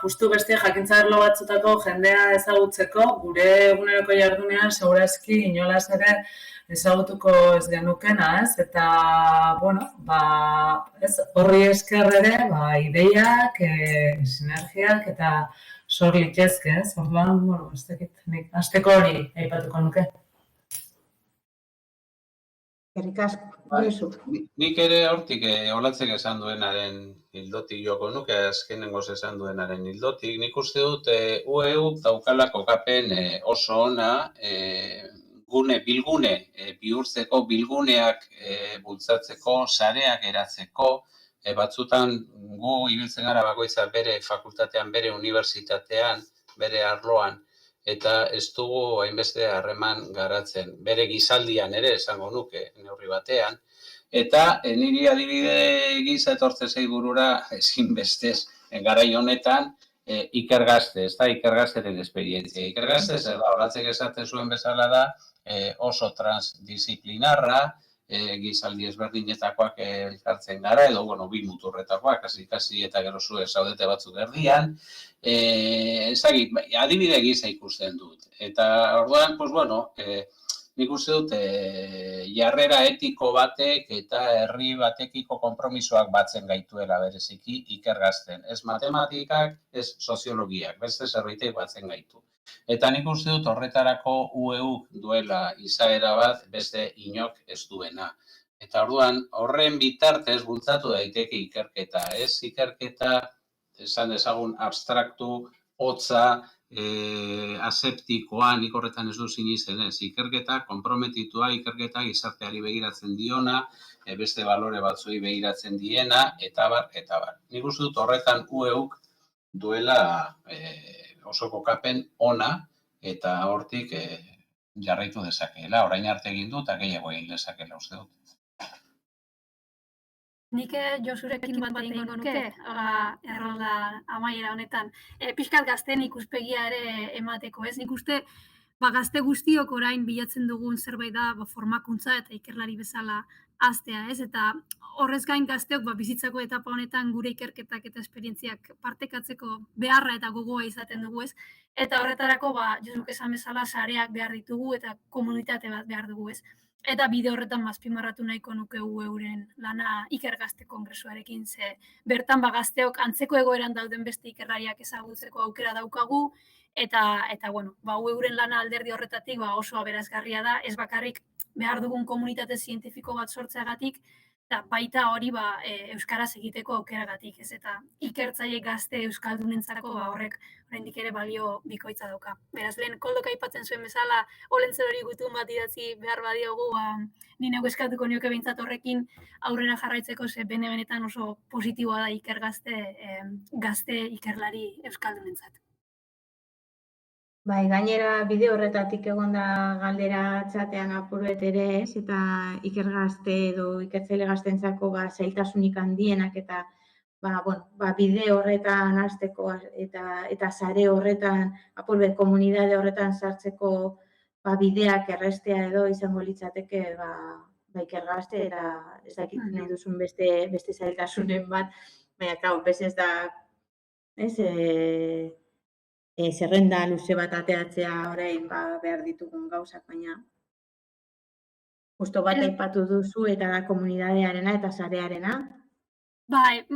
justu beste jakintza arlo batzutako jendea ezagutzeko, gure eguneroko jardunean segurazki inolaz ere ezagutuko ez genukena, ez? Eta, horri esker ere, ideiak, sinergiak eta sor litezke, ez? Orduan, ez dakit, nik hasteko hori aipatuko nuke. Eskerrik asko, Nik ere hortik Olatzek esan duenaren hildotik joko nuke, azkenengoz esan duenaren hildotik. Nik uste dut EU daukala kokapen oso ona, bilgune bihurtzeko, bilguneak bultzatzeko, sareak eratzeko, batzutan gu ibiltzen gara bakoitza bere fakultatean, bere unibertsitatean, bere arloan, eta ez dugu hainbeste harreman garatzen, bere gizaldian ere esango nuke neurri batean, eta niri adibide giza etortze zait burura ezinbestez garai honetan Ikergazte, ez da Ikergazteren esperientzia. Ikergazte, zer da, Olatzek esaten zuen bezala da, oso transdisiplinarra, gizaldi ezberdinetakoak elkartzen gara, edo, bi muturretakoak, kasi eta gero zuek zaudete batzuk erdian, ezagik, adibide giza ikusten dut. Eta orduan, nik uste dut jarrera etiko batek eta herri batekiko konpromisoak batzen gaituela bereziki Ikergazten. Ez matematikak, ez soziologiak, beste zerbaitek batzen gaitu. Eta nik uste dut horretarako UEUk duela izaera bat beste inok ez duena. Eta orduan horren bitartez bultzatu daiteke ikerketa, ez? Ikerketa, esan dezagun, abstraktu, hotza, aseptikoa, nik horretan ez du sinesten ez, ikerketa konprometitua, ikerketa gizarteari begiratzen diona, beste balore batzuei begiratzen diena, eta bar. Nik uste dut horretan UEUk duela oso kokapen ona, eta hortik jarraitu dezakeela, orain arte egin du, eta gehiago egin dezakeela uste dut. Nik Josurekin bat egingo nuke, errolda amaiera honetan. Pixkat gazteen ikuspegia ere emateko, ez? Nik uste, gazte guztiok orain bilatzen dugun zerbait da formakuntza eta ikerlari bezala hastea, ez? Eta horrez gain gazteok bizitzako etapa honetan gure ikerketak eta esperientziak partekatzeko beharra eta gogoa izaten dugu, ez? Eta horretarako, Josuk esan bezala sareak behar ditugu eta komunitate bat behar dugu, ez? Eta bide horretan azpimarratu nahiko nuke euren lana Ikergazte kongresuarekin, ze bertan gazteok antzeko egoeran dauden beste ikerlariak ezagutzeko aukera daukagu, eta euren lana alderdi horretatik oso aberazgarria da, ez bakarrik behar dugun komunitate zientifiko bat sortzeagatik, eta baita hori euskaraz egiteko aukeragatik, ez eta ikertzaile gazte euskaldunentzako horrek oraindik ere balio bikoitza dauka. Beraz, lehen Koldok aipatzen zuen bezala, Olentzerori gutun bat idatzi behar badiogu, ni neu eskatuko nioke behintzat horrekin aurrera jarraitzeko, ze benetan oso positiboa da gazte ikerlari euskaldunentzat. Bai, gainera bide horretatik egon da galdera txatean apuruet ere, ez? Eta ikergazte edo ikertzaile gaztentzako zailtasunik handienak eta bide horretan hasteko eta sare horretan, apuruet komunidade horretan sartzeko bideak errestea edo izango litzateke ikergazte eta ez dakit nahi duzun beste zailtasunen bat, baina, klar, ez da, ez, zerrenda luze bat ateatzea orain behar ditugun gauzak, baina justo bat aipatu duzu eta da komunidadearena eta sarearena. Bai,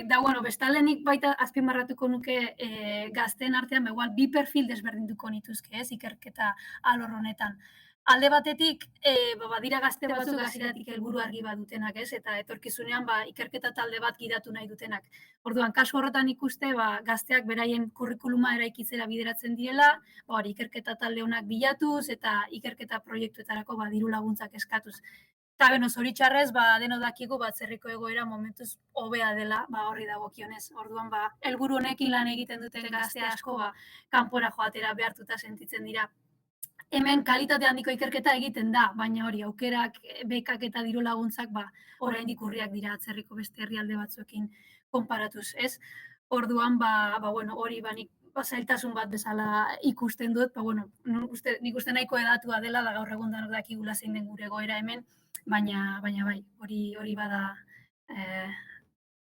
da, bestalde nik baita azpimarratuko nuke gazteen artean, igual, bi perfil desberdinduko nituzke, ez, ikerketa alor honetan. Alde batetik, badira gazte batzuk hasieratik helburu argi bat dutenak, ez, eta etorkizunean ikerketa talde bat gidatu nahi dutenak. Orduan, kasu horretan ikuste, gazteak beraien kurrikuluma eraikitzera bideratzen direla, ikerketa talde honak bilatuz eta ikerketa proiektuetarako diru laguntzak eskatuz. Eta zoritxarrez, deno dakigu batzerriko egoera momentuz hobea dela, horri dagokionez. Orduan, helburu honekin lan egiten duten gazte asko, kanpora joatera behartuta sentitzen dira. Hemen kalitate handiko ikerketa egiten da, baina hori aukerak, bekak eta diru laguntzak oraindik urriak dira atzerriko beste herrialde batzuekin konparatuz, ez? Orduan, hori nik zailtasun bat bezala ikusten dut, nik uste nahiko edatua dela da gaur egun danok dakigula zein den gure egoera hemen, baina bai, hori bada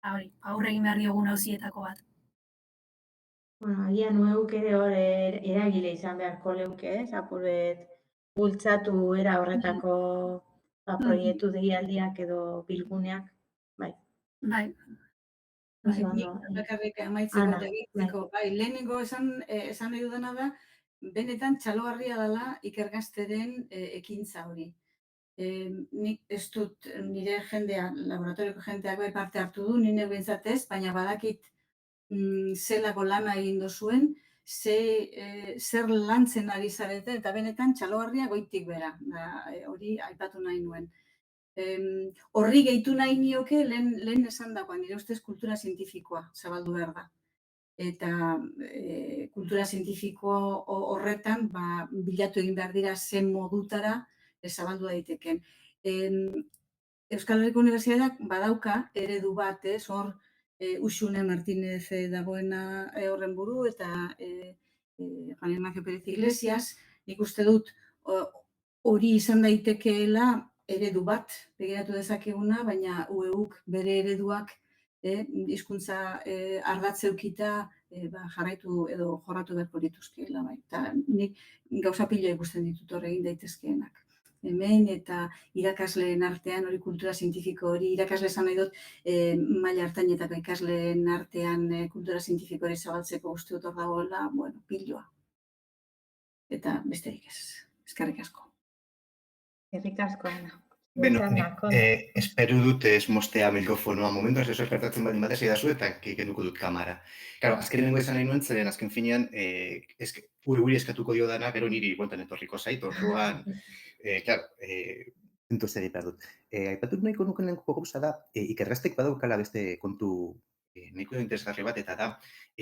aurre egin behar diogun auzietako bat. Agian nueuk ere hor eragile izan beharko leuke, ez? Apurbet bultzatu era horretako proiektu deialdiak edo bilguneak, bai. Nik bakarrik amaitzeko egiteko, lehenengo esan nahi dudana da, benetan txalogarria dela ikergazteren ekintza hori. Nik ez dut nire jendea, laboratorioko jendeak parte hartu du, nire bentsatez, baina badakit zelako lana egin dozuen, zer lantzen ari zarete, eta benetan txalogarria goitik bera, hori aipatu nahi nuen. Horri gehitu nahi nioke lehen esan dagoan, nire ustez kultura zientifikoa zabaldu behar da. Eta kultura zientifiko horretan bilatu egin behar dira zen modutara zabaldu daiteken. Euskal Herriko Unibertsitateak badauka eredu bat, hor Uxune Martínez dagoena horren buru eta Juan Ignacio Pérez Iglesias, nik uste dut hori izan daitekeela eredu bat begiratu dezakeguna, baina UEUk bere ereduak hizkuntza ardatzeukita jarraitu edo jorratu beharko lituzkeela. Eta nik gauza pila ikusten ditut hor egin daitezkeenak. Hemen eta irakasleen artean, hori kultura zientifiko hori, irakasle esan nahi dut, maila hartainetako ikasleen artean kultura zientifiko hori zabaltzeko uste dut hor dagoela, piloa. Eta besterik ez, eskerrik asko. Eskerrik asko, Ana. Beno, espero dut ez mostea mikrofonoa momentu, ez gertatzen badin batez edazu eta kenduko dut kamara. Claro, azken nengo izan nahi nuen, zeren azken finean, guri eskatuko dio dana, gero niri bueltan etorriko zait, orduan, claro, entu zer behar dut. Aipatut nahiko nuken lehenko gauza da, ikergaztek badaukala beste kontu nahiko interesgarri bat, eta da,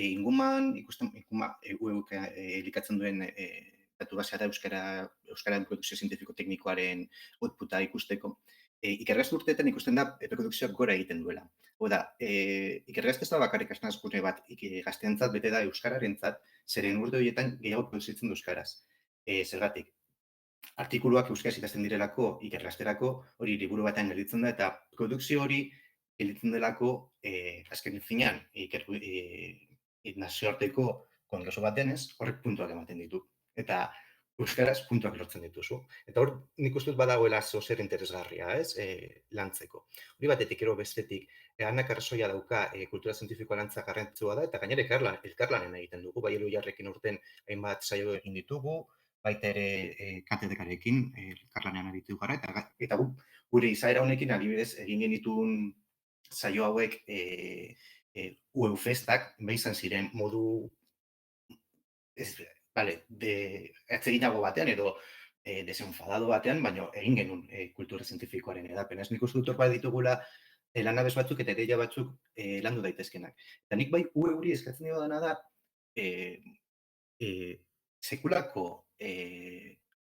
inguman, UEUk elikatzen duen datu basea da Euskararen produkzio zientifiko teknikoaren outputa ikusteko. Ikergazte urteetan ikusten da produkzioak gora egiten duela. Oda, ikergazte ez da bakarrik asnazgune bat gazteentzat bete da Euskararentzat, zeren urte horietan gehiago produzitzen du Euskaraz. Zergatik, artikuluak Euskaraz ikasten direlako ikergazterako hori liburu batean gelditzen da, eta produkzio hori gelditzen delako azken finean nazioarteko kongreso bat denez, horrek puntuak ematen ditu. Eta Euskaraz puntuak lortzen dituzu. Eta hor nik uste dut badagoela zer interesgarria, lantzeko. Hori batetik, ero bestetik, Anak arrazoia dauka kultura zientifikoa lantza garrantzitsua da, eta gainera elkarlanen egiten dugu, bai Eloiarrekin urten hainbat saio egin ditugu, baita ere KTDK-rekin elkarlanean aritu gara, eta gu gure izaera honekin adibidez egin genituen saio hauek UEU festak, izan ziren modu atseginago batean edo desenfadado batean, baina egin genuen kultura zientifikoaren edapen. Nik uste dut hor ditugula lanabes batzuk eta ideia batzuk landu daitezkenak. Eta nik bai UEUri eskatzen dio dana da sekulako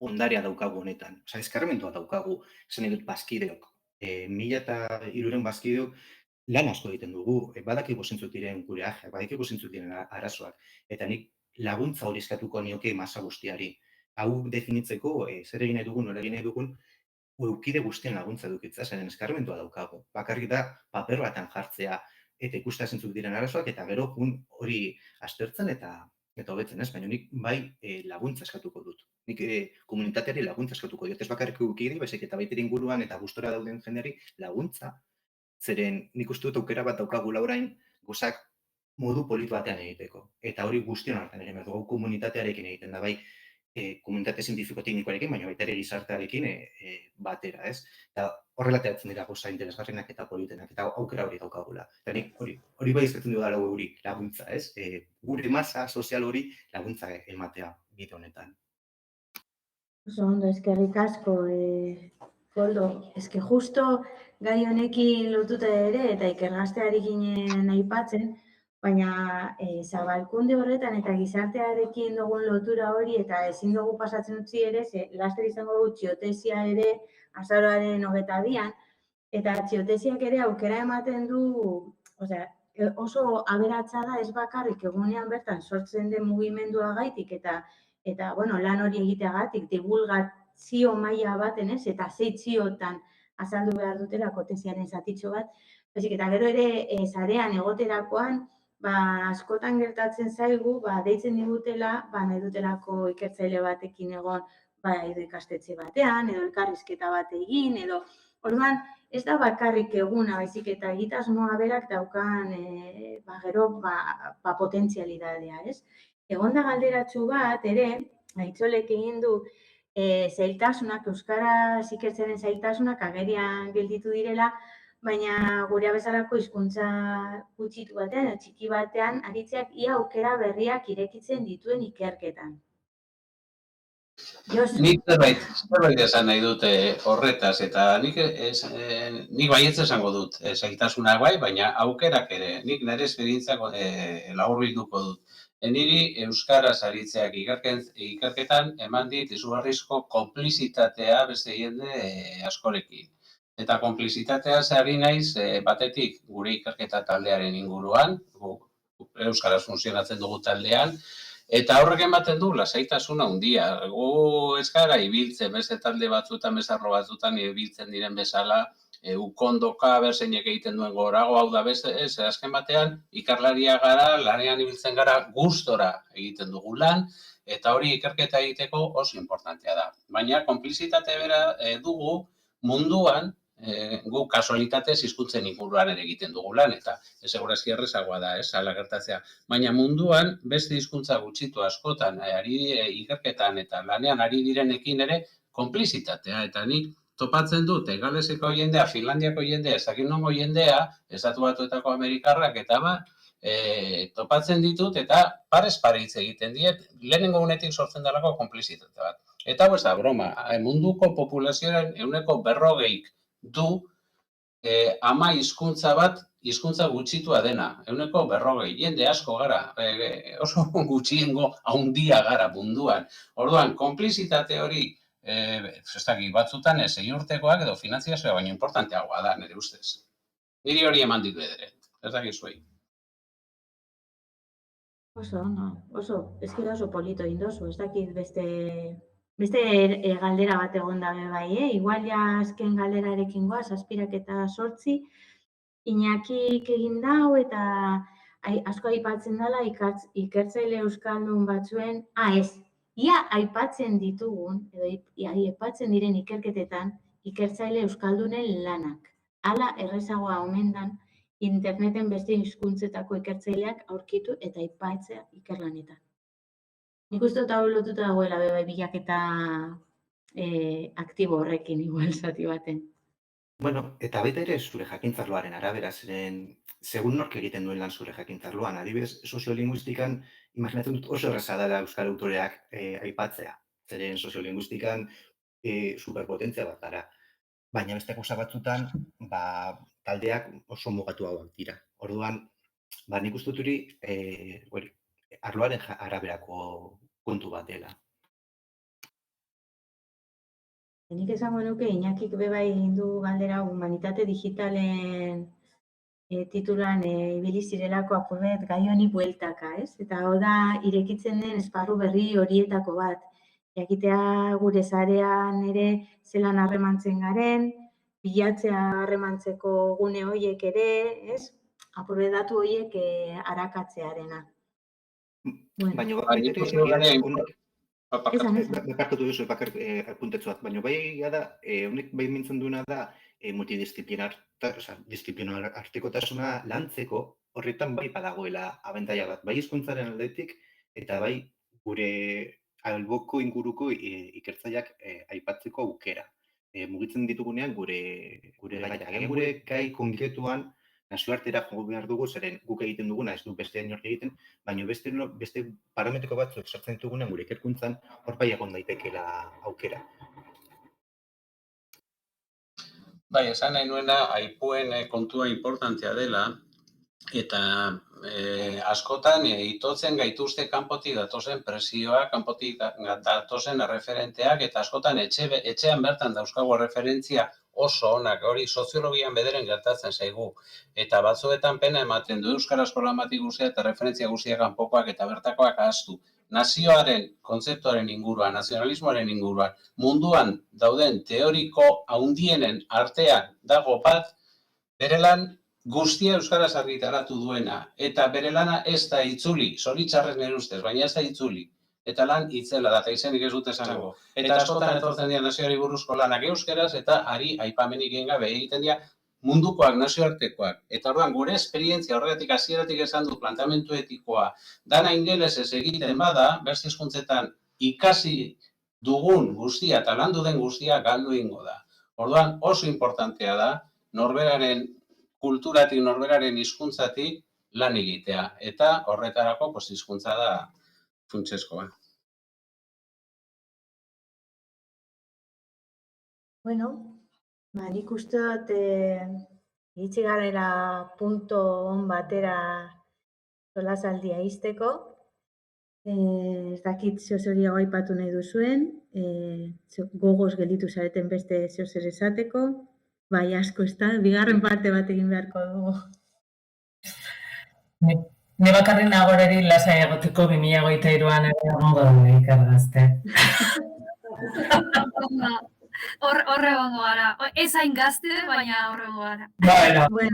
ondarea daukagu honetan. Osa, eskarmentua daukagu, esan dut bazkideok. 1300 bazkideok lan asko egiten dugu, badakigu zeintzuk diren gure ajeak, badakigu zeintzuk diren arazoak, eta nik laguntza hori eskatuko nioke masa guztiari. Hau definitzeko, zer egin nahi dugun, nola egin nahi dugun, ukide guztien laguntza edukitza, zeren eskarmentua daukagu. Bakarrik da, paper batan jartzea, eta ikustea zeintzuk diren arazoak, eta gero hori aztertzen eta hobetzen, ez? Baina nik bai laguntza eskatuko dut. Nik komunitateari laguntza eskatuko dut. Ez bakarrik ukide, baizik eta baita inguruan eta gustora dauden jendeari laguntza. Zeren nik uste dut aukera bat daukagula orain, gozak modu polit batean egiteko. Eta hori guztion hartan egin behar dugu komunitatearekin egiten da, bai komunitate zientifiko teknikoarekin, baina baita ere gizartearekin batera, ez? Eta horrela ateratzen dira gauza interesgarrienak eta politenak, eta aukera hori daukagula. Eta nik hori bai eskatzen du dara hori laguntza, ez? Gure masa sozial hori laguntza ematea bide honetan. Oso ondo, eskerrik asko, Koldo. Eske justo gai honekin lotuta ere eta ikergazteari ginen aipatzen, baina zabalkunde horretan eta gizartearekin dugun lotura hori eta ezin dugu pasatzen utzi ere, laster izango dugu txiotesia ere azaroaren 22an, eta txiotesiak ere aukera ematen du, oso aberatsa da ez bakarrik egunean bertan sortzen den mugimenduagaitik eta lan hori egiteagatik divulgazio maila baten, ez? Eta zeitziotan azaldu behar dutelako tesiaren zatitxo bat. Baizik eta gero ere sarean egoterakoan, askotan gertatzen zaigu, deitzen digutela, nahi dutelako ikertzaile batekin egon, edo ikastetxe batean, edo elkarrizketa bat egin, edo orduan ez da bakarrik eguna, baizik eta egitasmoa berak daukan gero potentzialidadea, ez? Egonda galderatxu bat ere, Aitzolek egin du zailtasunak, euskaraz ikertzearen zailtasunak agerian gelditu direla, baina gure bezalako hizkuntza gutxitu batean, txiki batean, aritzeak ia aukera berriak irekitzen dituen ikerketan. Nik zerbait esan nahi dute horretaz, eta nik baietz esango dut, zailtasunak bai, baina aukerak ere, nik nire esperientzak laburbilduko dut. Niri euskaraz aritzeak ikerketan eman dit izugarrizko konplizitatea beste jende askorekin. Eta konplizitatea ari naiz batetik gure ikerketa taldearen inguruan, euskaraz funtzionatzen dugu taldean, eta horrek ematen du lasaitasun handia. Gu ez gara ibiltzen, beste talde batzuetan, bezarro batzuetan ibiltzen diren bezala, ukondoka berzeinek egiten duen gorago, hau da beste, ez, azken batean, ikerlaria gara, lanean ibiltzen gara, gustora egiten dugu lan, eta hori ikerketa egiteko oso importantea da. Baina konplizitate bera dugu munduan, gu kasualitatez hizkuntzen inguruan ere egiten dugu lan, eta segurazki errezagoa da, hala gertatzea. Baina munduan beste hizkuntza gutxitu askotan, ikerketan eta lanean ari direnekin ere konplizitatea, eta nik topatzen dut, Galeseko jendea, Finlandiako jendea, ez dakit nongo jendea, Estatu Batuetako Amerikarrak, eta topatzen ditut, eta parez pare hitz egiten diet, lehenengo unetik sortzen delako konplizitate bat. Eta hau ez da broma, munduko populazioaren 40% du 10 hizkuntza bat hizkuntza gutxitua dena, 40%, jende asko gara, oso gutxiengo handia gara munduan. Orduan, konplizitate hori, batzutan 6 urtekoak edo finanziazioa baino importanteagoa da, nire ustez. Niri hori eman ditu edere, ez dakizuei. Oso, eskera oso polito indozu, ez dakit beste galdera bat egon dabe bai, igual ja azken galderarekin goaz, 7:08, Iñakik egin dau eta asko aipatzen dela ikertzaile euskaldun batzuen, ia aipatzen ditugun, edo aipatzen diren ikerketetan, ikertzaile euskaldunen lanak. Hala errezagoa omen dan, interneten beste hizkuntzetako ikertzaileak aurkitu eta aipatzea ikerlanetan. Nik uste dut hau lotuta dagoela bilaketa aktibo horrekin igual zati baten. Bueno, eta baita ere zure jakintzarloaren arabera, zeren segun nork egiten duen lan zure jakintzarloan. Adibidez, soziolinguistikan, imaginatzen dut oso erraza dela euskal autoreak aipatzea. Zeren soziolinguistikan superpotentzia bat gara. Baina beste gauza batzutan, taldeak oso mugatuagoak dira. Orduan, nik uste dut hori, arloaren araberako kontu bat dela. Nik esango nuke Iñakik bebai egin du galdera humanitate digitalen titulan ibili zirelako apurbet gai honi bueltaka, ez? Eta hau da irekitzen den esparru berri horietako bat. Jakitea gure sarean ere zelan harremantzen garen, bilatzea harremantzeko gune horiek ere, ez? Apurbet datu horiek arakatzearena. Baina Bakartu duzu apuntetzu bat, baina bai da, honek bai mintzen duena da multidisziplinar artikotasuna lantzeko horretan bai badagoela abantaila bat, bai hizkuntzaren aldetik eta bai gure alboko inguruko ikertzaileak aipatzeko aukera. Mugitzen ditugunean gure gaiak, gure gai konkretuan nazioartera jo behar dugu, zeren guk egiten duguna ez du beste inork egiten, baina beste parametriko batzuk sartzen ditugunean gure ikerkuntzan hor bai egon daitekeela aukera. Bai, esan nahi nuena aipuen kontua importantea dela, eta askotan itotzen gaituzte kanpotik datozen presioak, kanpotik datozen erreferenteak, eta askotan etxean bertan dauzkago referentzia oso onak, hori soziologian bederen gertatzen zaigu. Eta batzuetan pena ematen du euskaraz programatik guztia eta referentzia guztiak kanpokoak eta bertakoak ahaztu. Nazioaren kontzeptuaren inguruan, nazionalismoaren inguruan, munduan dauden teoriko handienen artean dago bat, bere lan guztia euskaraz argitaratu duena, eta bere lana ez da itzuli, zoritxarrez nire ustez, baina ez da itzuli. Eta lan itzela da, eta izenik ez dut esango. Eta askotan etortzen dira nazioari buruzko lanak euskaraz, eta ari aipamenik egin gabe egiten dira mundukoak, nazioartekoak. Eta orduan, gure esperientzia horregatik hasieratik esan du planteamendu etikoa, dana ingelesez egiten bada, beste hizkuntzetan ikasi dugun guztia eta landu den guztia galdu egingo da. Orduan, oso importantea da, norberaren kulturatik, norberaren hizkuntzatik lan egitea. Eta horretarako hizkuntza da funtsezkoa. Bueno, nik uste dut iritsi garela punto on batera solasaldia izteko. Ez dakit zeozeriago aipatu nahi duzuen, gogoz gelditu zareten beste zeozer esateko, bai asko ez da, bigarren parte bat egin beharko dugu. Ne bakarrik nagorari lasai egoteko 2023an ere egongo da ikargazte. Horre egongo gara. Ez hain gazte, baina horre egongo gara. Bueno,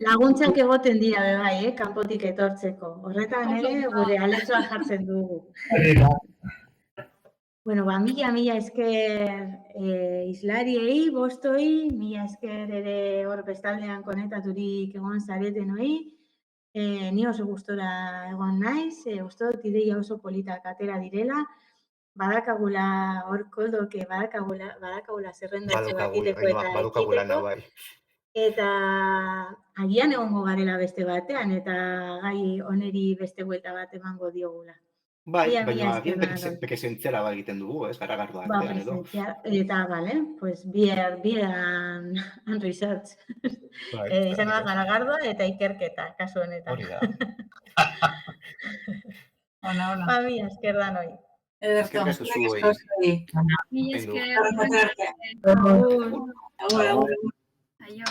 laguntzak egoten dira bai, kanpotik etortzeko. Horretan ere gure aletzoa jartzen dugu. Bueno, mila esker islariei, bostoi, mila esker ere hor bestaldean konetaturik egon zaretenoi. Ni oso gustora egon naiz, uste dut ideia oso politak atera direla, badakagula hor koldoke, badakagula zerrendatxo bat iteko eta ekiteko. Eta agian egongo garela beste batean, eta gai oneri beste buelta bat emango diogula. Bai, baina agian presentziala bat egiten dugu, ez, garagardo artean edo. Eta, bale, pues beer and research. Izango da garagardoa eta ikerketa, kasu honetan. Hori da. Ona. Mila esker da noi. Ederto. Mila esker. Agur. Aio.